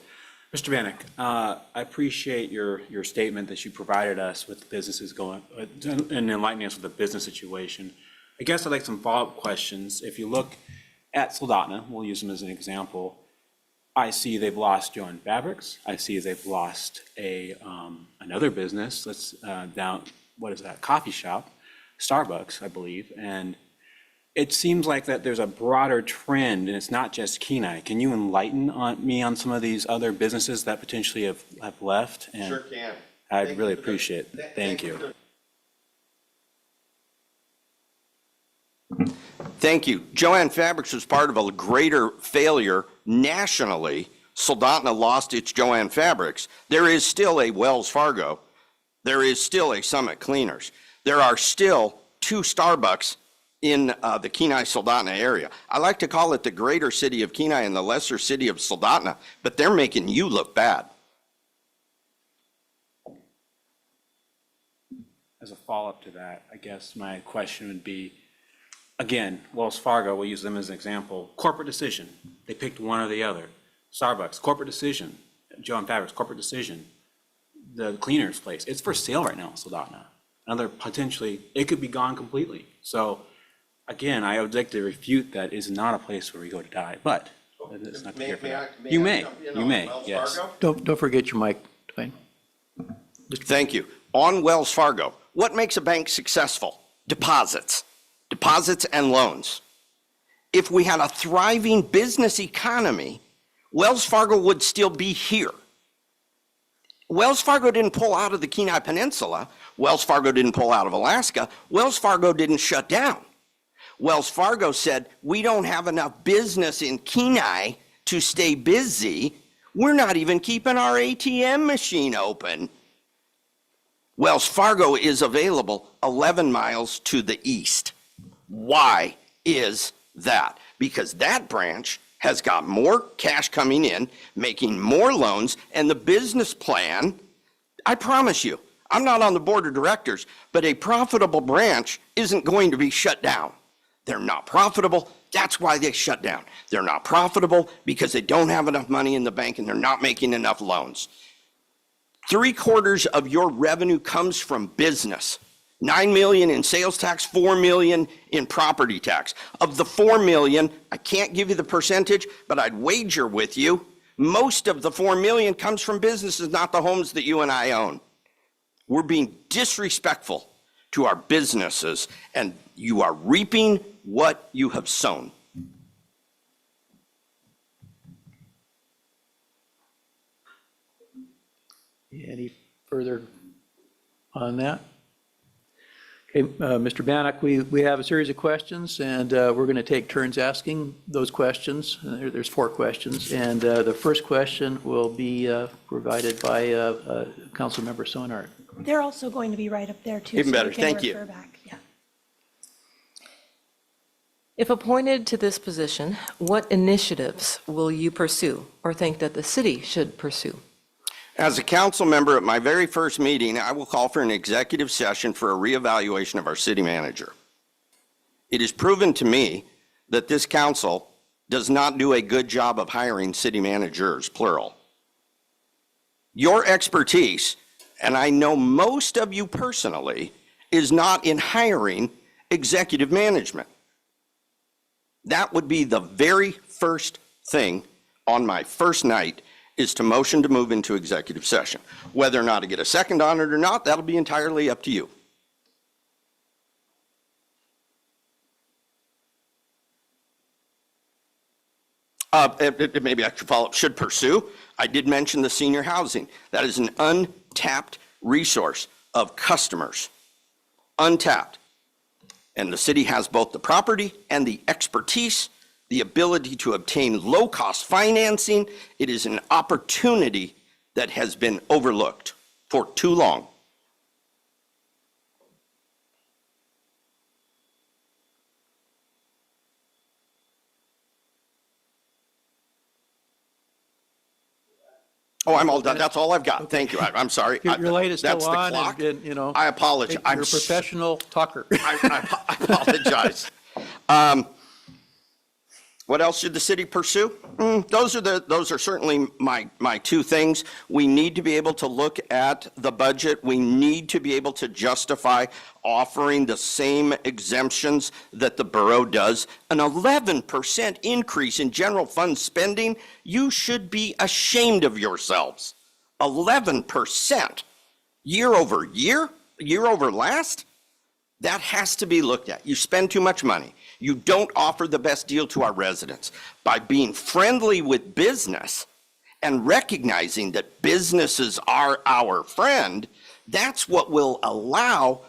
Mr. Bannock, I appreciate your statement that you provided us with businesses going, and enlightening us with the business situation. I guess I'd like some follow-up questions. If you look at Soldotna, we'll use them as an example. I see they've lost Joann Fabrics. I see they've lost another business. What is that? Coffee shop, Starbucks, I believe. And it seems like that there's a broader trend, and it's not just Kenai. Can you enlighten me on some of these other businesses that potentially have left? And Sure can. I'd really appreciate it. Thank you. Thank you. Joann Fabrics was part of a greater failure nationally. Soldotna lost its Joann Fabrics. There is still a Wells Fargo. There is still a Summit Cleaners. There are still 2 Starbucks in the Kenai-Soldotna area. I like to call it the greater city of Kenai and the lesser city of Soldotna, but they're making you look bad. As a follow-up to that, I guess my question would be, again, Wells Fargo, we'll use them as an example. Corporate decision. They picked one or the other. Starbucks, corporate decision. Joann Fabrics, corporate decision. The cleaners place, it's for sale right now in Soldotna. Another potentially, it could be gone completely. So again, I would like to refute that is not a place where we go to die, but it's not here for that. You may, yes. Don't forget your mic, Dwayne. Thank you. On Wells Fargo, what makes a bank successful? Deposits and loans. If we had a thriving business economy, Wells Fargo would still be here. Wells Fargo didn't pull out of the Kenai Peninsula. Wells Fargo didn't pull out of Alaska. Wells Fargo didn't shut down. Wells Fargo said, we don't have enough business in Kenai to stay busy. We're not even keeping our ATM machine open. Wells Fargo is available 11 miles to the east. Why is that? Because that branch has got more cash coming in, making more loans, and the business plan, I promise you, I'm not on the board of directors, but a profitable branch isn't going to be shut down. They're not profitable. That's why they shut down. They're not profitable because they don't have enough money in the bank and they're not making enough loans. 3/4 of your revenue comes from business. 9 million in sales tax, 4 million in property tax. Of the 4 million, I can't give you the percentage, but I'd wager with you, most of the 4 million comes from businesses, not the homes that you and I own. We're being disrespectful to our businesses, and you are reaping what you have sown. Any further on that? Okay, Mr. Bannock, we have a series of questions, and we're going to take turns asking those questions. There's 4 questions, and the first question will be provided by Councilmember Sonart. They're also going to be right up there too. Even so better. we can Thank you. refer back. Yeah. If appointed to this position, what initiatives will you pursue or think that the city should pursue? As a council member at my very first meeting, I will call for an executive session for a reevaluation of our city manager. It is proven to me that this council does not do a good job of hiring city managers, plural. Your expertise, and I know most of you personally, is not in hiring executive management. That would be the very first thing on my first night, is to motion to move into executive session. Whether or not to get a second on it or not, that'll be entirely up to you. Maybe I should follow up, should pursue. I did mention the senior housing. That is an untapped resource of customers, untapped. And the city has both the property and the expertise, the ability to obtain low-cost financing. It is an opportunity that has been overlooked for too long. Oh, I'm all done. That's all I've got. Thank you. I'm sorry. Your light is That's still the on, clock. and, you know. I apologize. You're a professional talker. I apologize. What else should the city pursue? Those are certainly my 2 things. We need to be able to look at the budget. We need to be able to justify offering the same exemptions that the borough does. An 11% increase in general fund spending, you should be ashamed of yourselves. 11% year over year, year over last? That has to be looked at. You spend too much money. You don't offer the best deal to our residents. By being friendly with business and recognizing that businesses are our friend, that's what will allow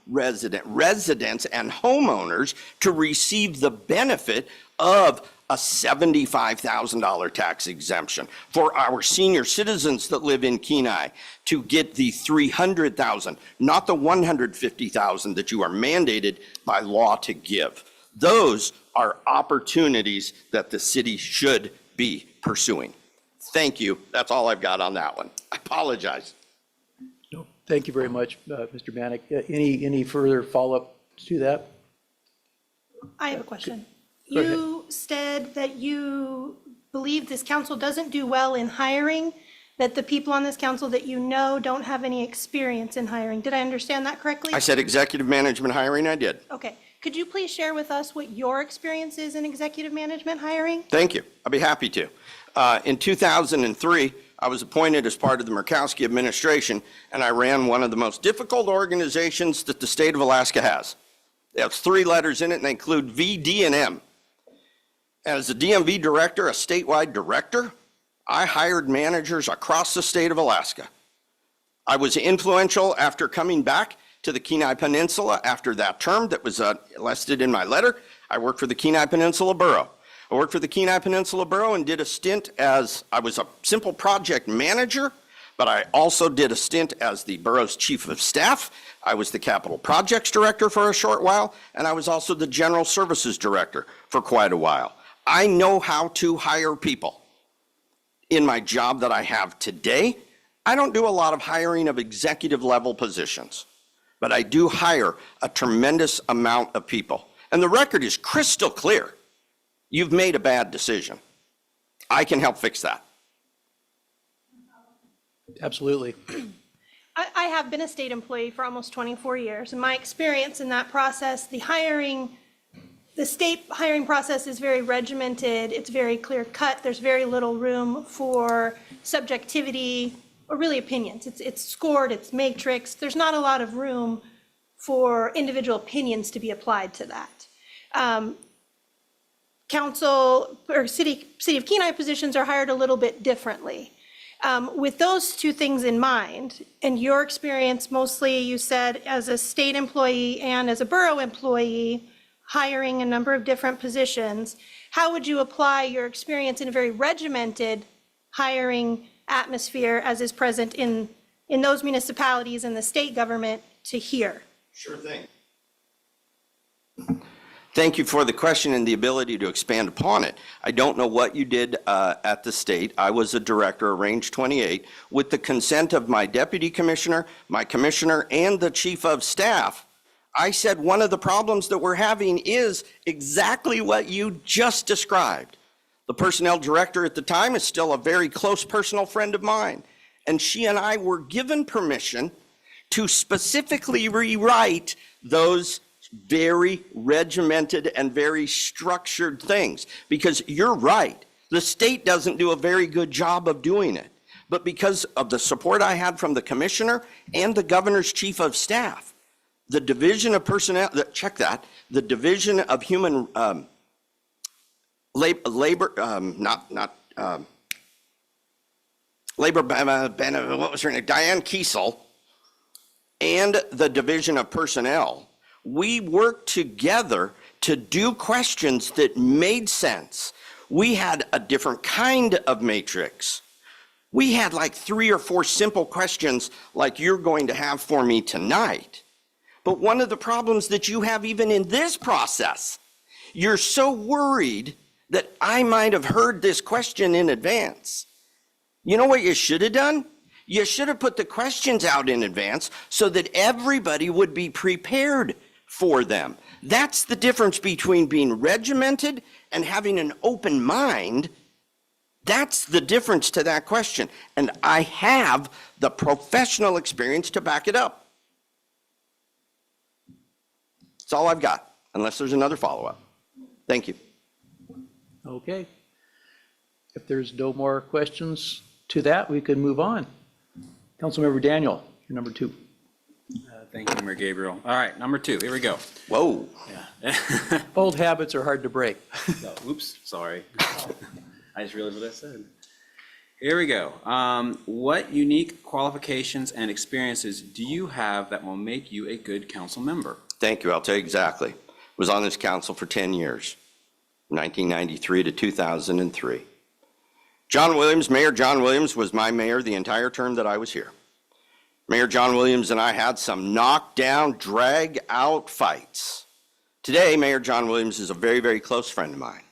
residents and homeowners to receive the benefit of a $75,000 tax exemption. For our senior citizens that live in Kenai to get the $300,000, not the $150,000 that you are mandated by law to give. Those are opportunities that the city should be pursuing. Thank you. That's all I've got on that one. I apologize. No, thank you very much, Mr. Bannock. Any further follow-up to that? I have a question. Go ahead. You said that you believe this council doesn't do well in hiring, that the people on this council that you know don't have any experience in hiring. Did I understand that correctly? I said executive management hiring, I did. Okay. Could you please share with us what your experience is in executive management hiring? Thank you. I'll be happy to. In 2003, I was appointed as part of the Murkowski administration, and I ran one of the most difficult organizations that the state of Alaska has. It has 3 letters in it, and they include V, D, and M. As a DMV director, a statewide director, I hired managers across the state of Alaska. I was influential after coming back to the Kenai Peninsula after that term that was listed in my letter. I worked for the Kenai Peninsula Borough. I worked for the Kenai Peninsula Borough and did a stint as, I was a simple project manager, but I also did a stint as the borough's chief of staff. I was the capital projects director for a short while, and I was also the general services director for quite a while. I know how to hire people. In my job that I have today, I don't do a lot of hiring of executive level positions, but I do hire a tremendous amount of people. And the record is crystal clear. You've made a bad decision. I can help fix that. Absolutely. I have been a state employee for almost 24 years, and my experience in that process, the state hiring process is very regimented, it's very clear cut, there's very little room for subjectivity or really opinions. It's scored, it's matrixed, there's not a lot of room for individual opinions to be applied to that. Council or City of Kenai positions are hired a little bit differently. With those two things in mind, and your experience mostly, you said, as a state employee and as a borough employee, hiring a number of different positions, how would you apply your experience in a very regimented hiring atmosphere as is present in those municipalities and the state government to here? Sure thing. Thank you for the question and the ability to expand upon it. I don't know what you did at the state. I was a director of Range 28. With the consent of my deputy commissioner, my commissioner, and the chief of staff, I said one of the problems that we're having is exactly what you just described. The personnel director at the time is still a very close personal friend of mine, and she and I were given permission to specifically rewrite those very regimented and very structured things. Because you're right, the state doesn't do a very good job of doing it. But because of the support I had from the commissioner and the governor's chief of staff, the division of personnel, the division of human labor, what was her name? Diane Kiesel, and the division of personnel, we worked together to do questions that made sense. We had a different kind of matrix. We had like 3 or 4 simple questions like you're going to have for me tonight. But one of the problems that you have even in this process, you're so worried that I might have heard this question in advance. You know what you should have done? You should have put the questions out in advance so that everybody would be prepared for them. That's the difference between being regimented and having an open mind. That's the difference to that question. And I have the professional experience to back it up. That's all I've got, unless there's another follow-up. Thank you. Okay. If there's no more questions to that, we can move on. Councilmember Daniel, you're number 2. Thank you, Mayor Gabriel. All right, number 2, here we go. Whoa. Yeah. Old habits are hard to break. No, oops, sorry. I just realized what I said. Here we go. What unique qualifications and experiences do you have that will make you a good council member? Thank you. I'll tell you exactly. Was on this council for 10 years, 1993 to 2003. Mayor John Williams was my mayor the entire term that I was here. Mayor John Williams and I had some knockdown, drag-out fights. Today, Mayor John Williams is a very, very close friend of mine.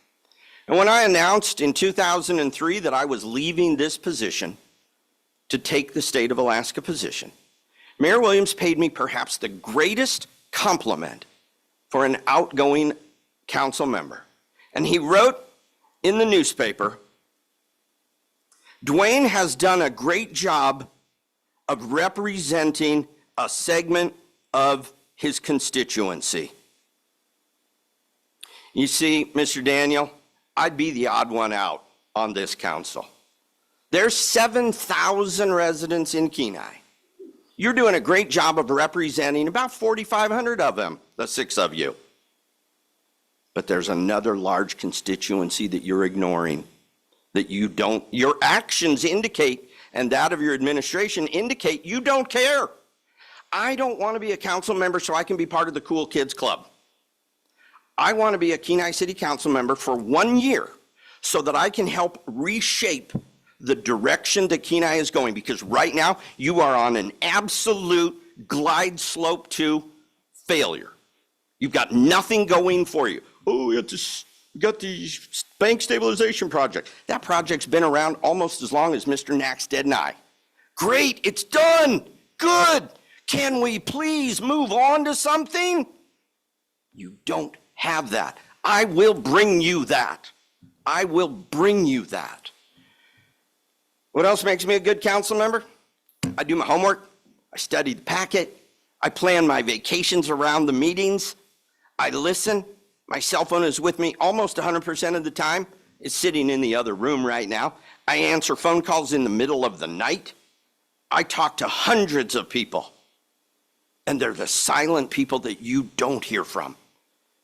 And when I announced in 2003 that I was leaving this position to take the state of Alaska position, Mayor Williams paid me perhaps the greatest compliment for an outgoing council member. And he wrote in the newspaper, "Dwayne has done a great job of representing a segment of his constituency." You see, Mr. Daniel, I'd be the odd one out on this council. There's 7,000 residents in Kenai. You're doing a great job of representing about 4,500 of them, the 6 of you. But there's another large constituency that you're ignoring, that you don't, your actions indicate, and that of your administration indicate you don't care. I don't want to be a council member so I can be part of the cool kids club. I want to be a Kenai City Council member for 1 year so that I can help reshape the direction that Kenai is going, because right now you are on an absolute glide slope to failure. You've got nothing going for you. Oh, we got the bank stabilization project. That project's been around almost as long as Mr. Naxted and I. Great, it's done. Good. Can we please move on to something? You don't have that. I will bring you that. I will bring you that. What else makes me a good council member? I do my homework. I study the packet. I plan my vacations around the meetings. I listen. My cell phone is with me almost 100% of the time. It's sitting in the other room right now. I answer phone calls in the middle of the night. I talk to hundreds of people. And they're the silent people that you don't hear from.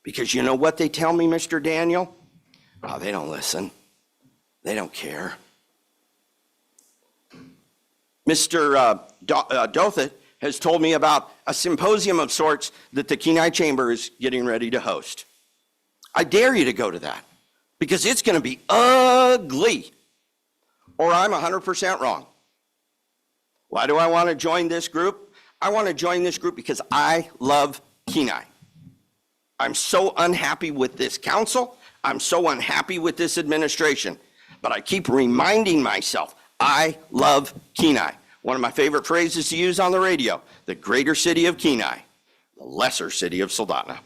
Because you know what they tell me, Mr. Daniel? Oh, they don't listen. They don't care. Mr. Dothit has told me about a symposium of sorts that the Kenai Chamber is getting ready to host. I dare you to go to that, because it's going to be ugly, or I'm 100% wrong. Why do I want to join this group? I want to join this group because I love Kenai. I'm so unhappy with this council. I'm so unhappy with this administration. But I keep reminding myself, I love Kenai. One of my favorite phrases to use on the radio, the greater city of Kenai, the lesser city of Soldotna.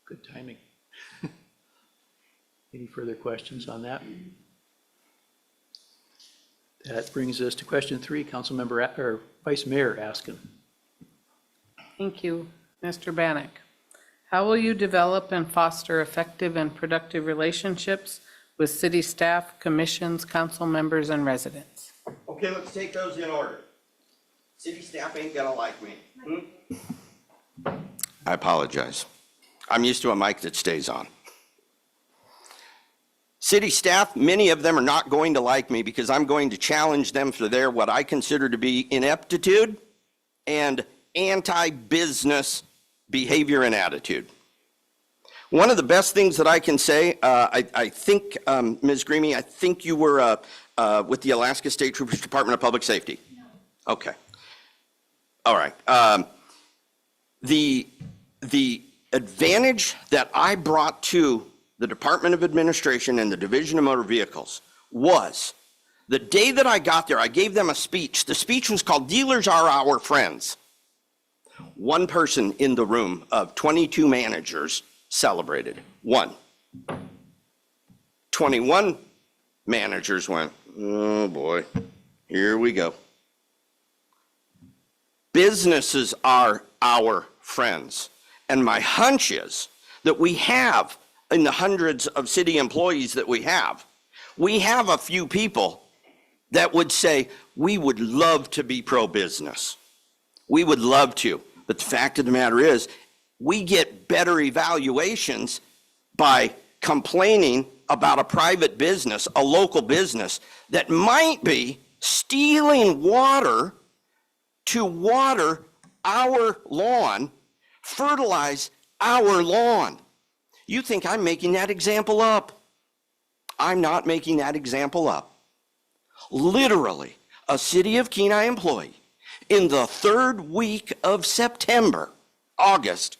Good timing. Any further questions on that? That brings us to question 3, Councilmember, or Vice Mayor Askin. Thank you, Mr. Bannock. How will you develop and foster effective and productive relationships with city staff, commissions, council members, and residents? Okay, let's take those in order. City staff ain't gonna like me. I apologize. I'm used to a mic that stays on. City staff, many of them are not going to like me because I'm going to challenge them for their, what I consider to be ineptitude and anti-business behavior and attitude. One of the best things that I can say, I think, Ms. Greemy, I think you were with the Alaska State Troopers Department of Public Safety. No. Okay. All right. The advantage that I brought to the Department of Administration and the Division of Motor Vehicles was the day that I got there, I gave them a speech. The speech was called Dealers Are Our Friends. One person in the room of 22 managers celebrated. One. 21 managers went, oh boy, here we go. Businesses are our friends. And my hunch is that we have, in the hundreds of city employees that we have a few people that would say, we would love to be pro-business. We would love to. But the fact of the matter is, we get better evaluations by complaining about a private business, a local business, that might be stealing water to water our lawn, fertilize our lawn. You think I'm making that example up? I'm not making that example up. Literally, a City of Kenai employee in the 3rd week of September, August.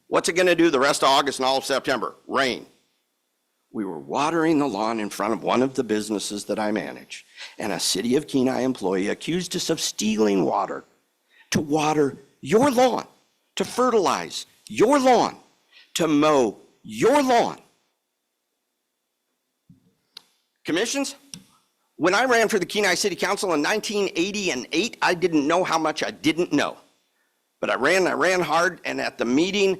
What's it going to do the rest of August and all of September? Rain. We were watering the lawn in front of one of the businesses that I manage, and a City of Kenai employee accused us of stealing water to water your lawn, to fertilize your lawn, to mow your lawn. Commissions? When I ran for the Kenai City Council in 1988, I didn't know how much I didn't know. But I ran hard, and at the meeting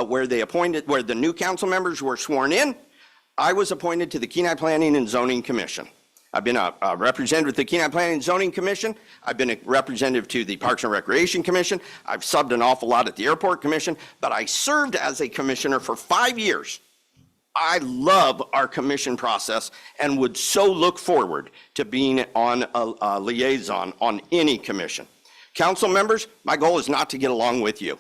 where the new council members were sworn in, I was appointed to the Kenai Planning and Zoning Commission. I've been a representative with the Kenai Planning and Zoning Commission. I've been a representative to the Parks and Recreation Commission. I've subbed an awful lot at the Airport Commission, but I served as a commissioner for 5 years. I love our commission process and would so look forward to being on a liaison on any commission. Council members, my goal is not to get along with you.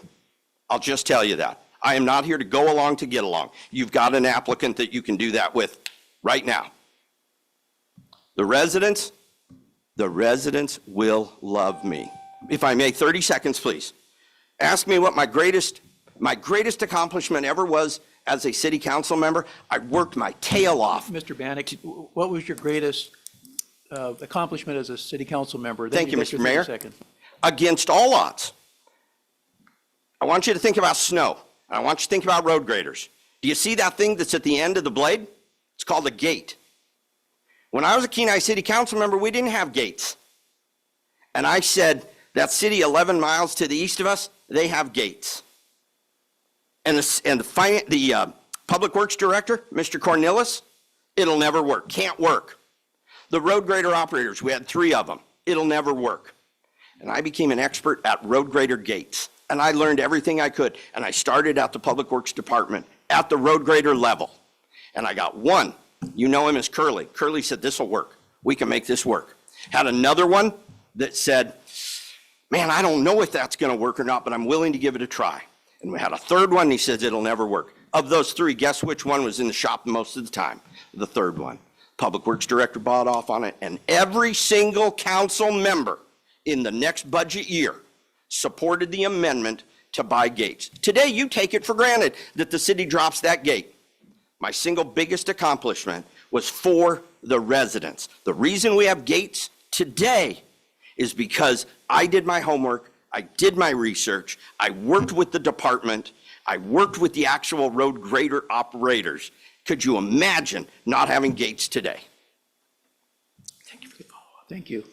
I'll just tell you that. I am not here to go along to get along. You've got an applicant that you can do that with right now. The residents will love me. If I may, 30 seconds, please. Ask me what my greatest accomplishment ever was as a city council member. I worked my tail off. Mr. Bannock, what was your greatest accomplishment as a city council member? Then Thank you, get your Mr. 30 Mayor. seconds. Against all odds, I want you to think about snow. I want you to think about road graders. Do you see that thing that's at the end of the blade? It's called a gate. When I was a Kenai City Council member, we didn't have gates. And I said, that city 11 miles to the east of us, they have gates. And the Public Works Director, Mr. Cornelis, it'll never work, can't work. The road grader operators, we had 3 of them, it'll never work. And I became an expert at road grader gates. And I learned everything I could. And I started at the Public Works Department at the road grader level. And I got one, you know him as Curly. Curly said, this'll work. We can make this work. Had another one that said, man, I don't know if that's gonna work or not, but I'm willing to give it a try. And we had a third one, and he says it'll never work. Of those 3, guess which one was in the shop most of the time? The third one. Public Works Director bought off on it, and every single council member in the next budget year supported the amendment to buy gates. Today, you take it for granted that the city drops that gate. My single biggest accomplishment was for the residents. The reason we have gates today is because I did my homework, I did my research, I worked with the department, I worked with the actual road grader operators. Could you imagine not having gates today? Thank you for the follow-up. Thank you.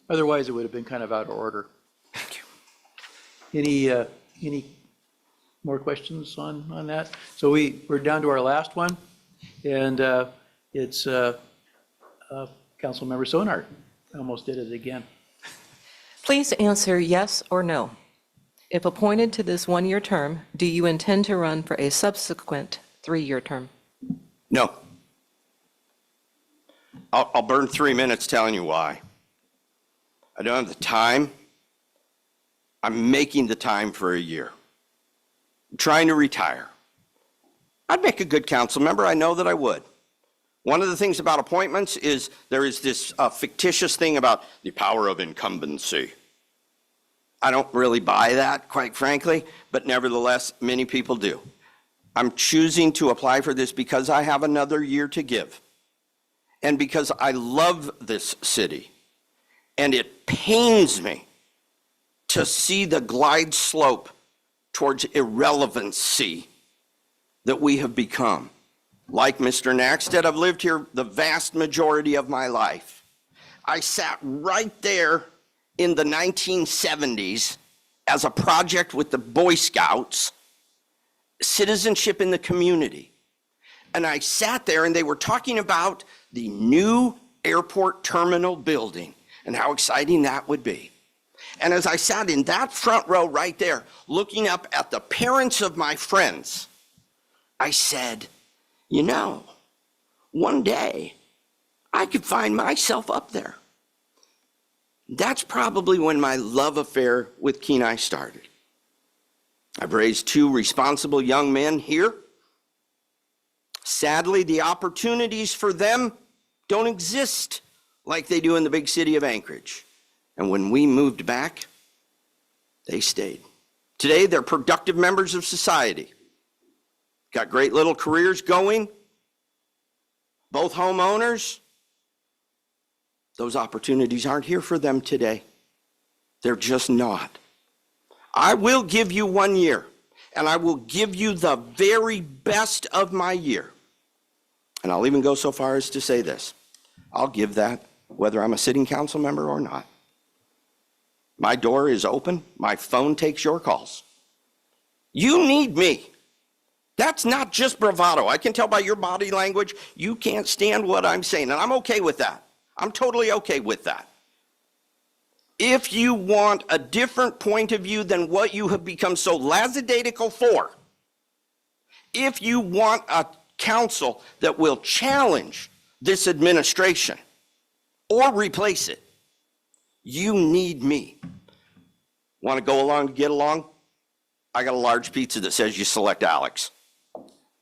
Otherwise, it would have been kind of out of order. Thank you. Any more questions on that? So we're down to our last one, and it's Councilmember Sonart. I almost did it again. Please answer yes or no. If appointed to this 1-year term, do you intend to run for a subsequent 3-year term? No. I'll burn 3 minutes telling you why. I don't have the time. I'm making the time for a year. I'm trying to retire. I'd make a good council member. I know that I would. One of the things about appointments is there is this fictitious thing about the power of incumbency. I don't really buy that, quite frankly, but nevertheless, many people do. I'm choosing to apply for this because I have another year to give, and because I love this city, and it pains me to see the glide slope towards irrelevancy that we have become. Like Mr. Nackstead, I've lived here the vast majority of my life. I sat right there in the 1970s as a project with the Boy Scouts, citizenship in the community. And I sat there and they were talking about the new airport terminal building and how exciting that would be. And as I sat in that front row right there, looking up at the parents of my friends, I said, you know, one day I could find myself up there. That's probably when my love affair with Kenai started. I've raised 2 responsible young men here. Sadly, the opportunities for them don't exist like they do in the big city of Anchorage. And when we moved back, they stayed. Today, they're productive members of society. Got great little careers going. Both homeowners. Those opportunities aren't here for them today. They're just not. I will give you 1 year, and I will give you the very best of my year. And I'll even go so far as to say this. I'll give that whether I'm a sitting council member or not. My door is open. My phone takes your calls. You need me. That's not just bravado. I can tell by your body language, you can't stand what I'm saying, and I'm okay with that. I'm totally okay with that. If you want a different point of view than what you have become so lackadaisical for, if you want a council that will challenge this administration or replace it, you need me. Want to go along to get along? I got a large pizza that says you select Alex,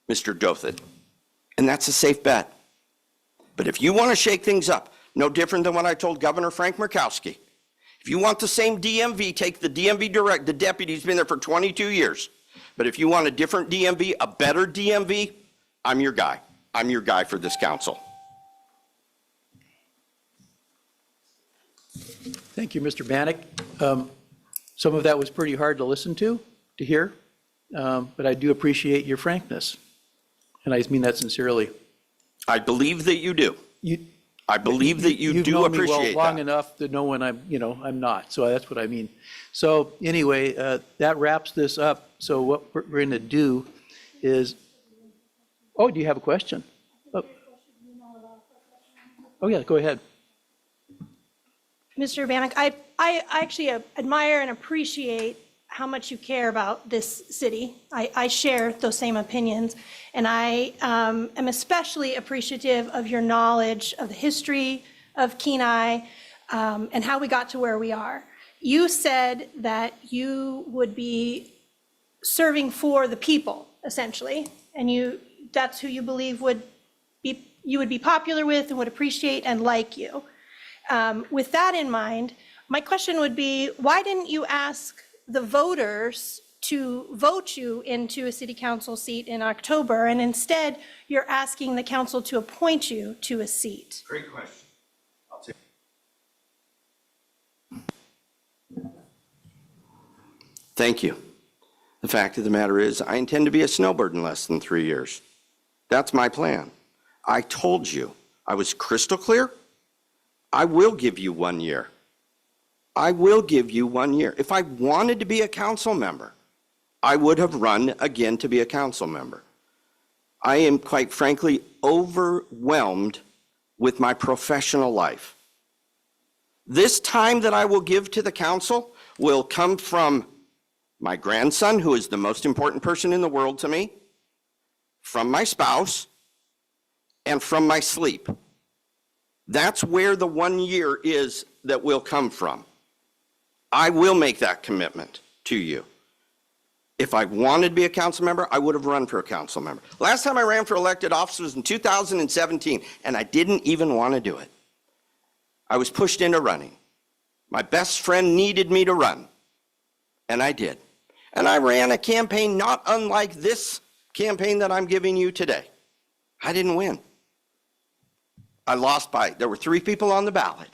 Mr. Dothit, and that's a safe bet. But if you want to shake things up, no different than what I told Governor Frank Murkowski. If you want the same DMV, take the DMV direct. The deputy's been there for 22 years. But if you want a different DMV, a better DMV, I'm your guy. I'm your guy for this council. Thank you, Mr. Bannock. Some of that was pretty hard to listen to hear, but I do appreciate your frankness, and I mean that sincerely. I believe that you do. I believe that you do appreciate You've known me well long that. enough to know when I'm not, so that's what I mean. So anyway, that wraps this up. So what we're going to do is, oh, do you have a question? Oh, yeah, go ahead. Mr. Bannock, I actually admire and appreciate how much you care about this city. I share those same opinions, and I am especially appreciative of your knowledge of the history of Kenai and how we got to where we are. You said that you would be serving for the people, essentially, and that's who you believe you would be popular with and would appreciate and like you. With that in mind, my question would be, why didn't you ask the voters to vote you into a city council seat in October, and instead you're asking the council to appoint you to a seat? Great question. Thank you. The fact of the matter is, I intend to be a snowbird in less than 3 years. That's my plan. I told you, I was crystal clear. I will give you 1 year. I will give you 1 year. If I wanted to be a council member, I would have run again to be a council member. I am, quite frankly, overwhelmed with my professional life. This time that I will give to the council will come from my grandson, who is the most important person in the world to me, from my spouse, and from my sleep. That's where the 1 year is that will come from. I will make that commitment to you. If I wanted to be a council member, I would have run for a council member. Last time I ran for elected office was in 2017, and I didn't even want to do it. I was pushed into running. My best friend needed me to run, and I did. And I ran a campaign not unlike this campaign that I'm giving you today. I didn't win. I lost there were 3 people on the ballot.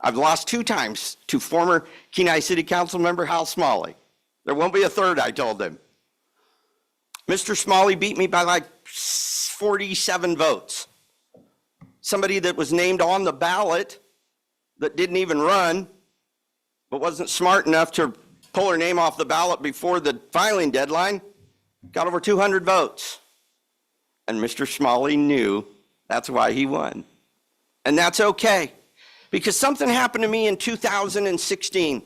I've lost 2 times to former Kenai City Council member Hal Smalley. There won't be a third, I told him. Mr. Smalley beat me by like 47 votes. Somebody that was named on the ballot that didn't even run, but wasn't smart enough to pull her name off the ballot before the filing deadline, got over 200 votes. And Mr. Smalley knew that's why he won. And that's okay, because something happened to me in 2016.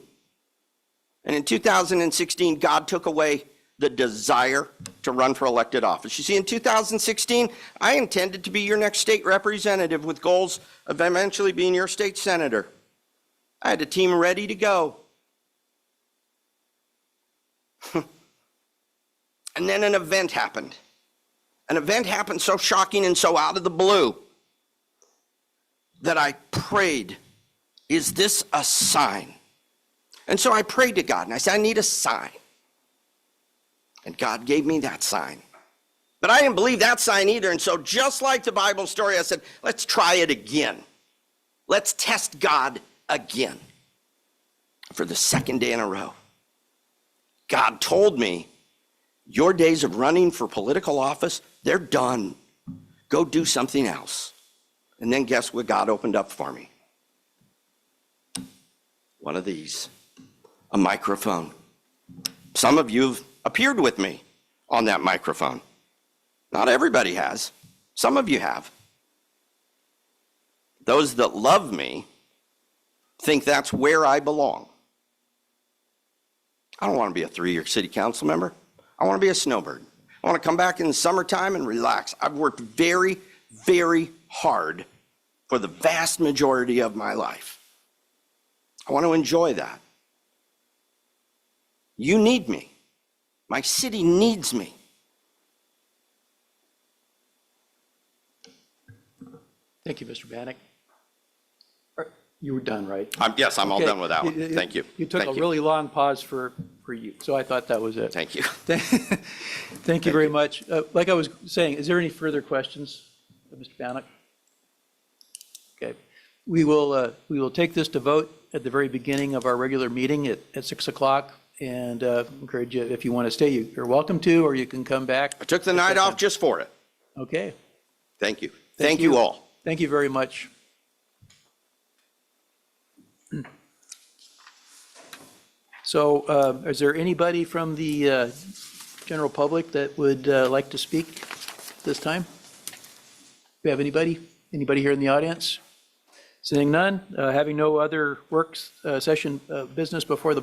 And in 2016, God took away the desire to run for elected office. You see, in 2016, I intended to be your next state representative with goals of eventually being your state senator. I had a team ready to go. And then an event happened. An event happened so shocking and so out of the blue that I prayed, is this a sign? And so I prayed to God and I said, I need a sign. And God gave me that sign. But I didn't believe that sign either. And so just like the Bible story, I said, let's try it again. Let's test God again. For the 2nd day in a row, God told me, your days of running for political office, they're done. Go do something else. And then guess what God opened up for me? One of these, a microphone. Some of you have appeared with me on that microphone. Not everybody has. Some of you have. Those that love me think that's where I belong. I don't want to be a 3-year city council member. I want to be a snowbird. I want to come back in the summertime and relax. I've worked very, very hard for the vast majority of my life. I want to enjoy that. You need me. My city needs me. Thank you, Mr. Bannock. You were done, right? Yes, I'm all Okay. done with that one. Thank you. You took Thank a really long pause for you, so I thought that was it. Thank you. Thank you very much. Like I was saying, is there any further questions of Mr. Bannock? Okay. We will take this to vote at the very beginning of our regular meeting at 6 o'clock, and encourage you, if you want to stay, you're welcome to, or you can come back. I took the night off just for it. Okay. Thank you. Thank you all. Thank you very much. So is there anybody from the general public that would like to speak this time? Do we have anybody? Anybody here in the audience? Seeing none, having no other work session business before the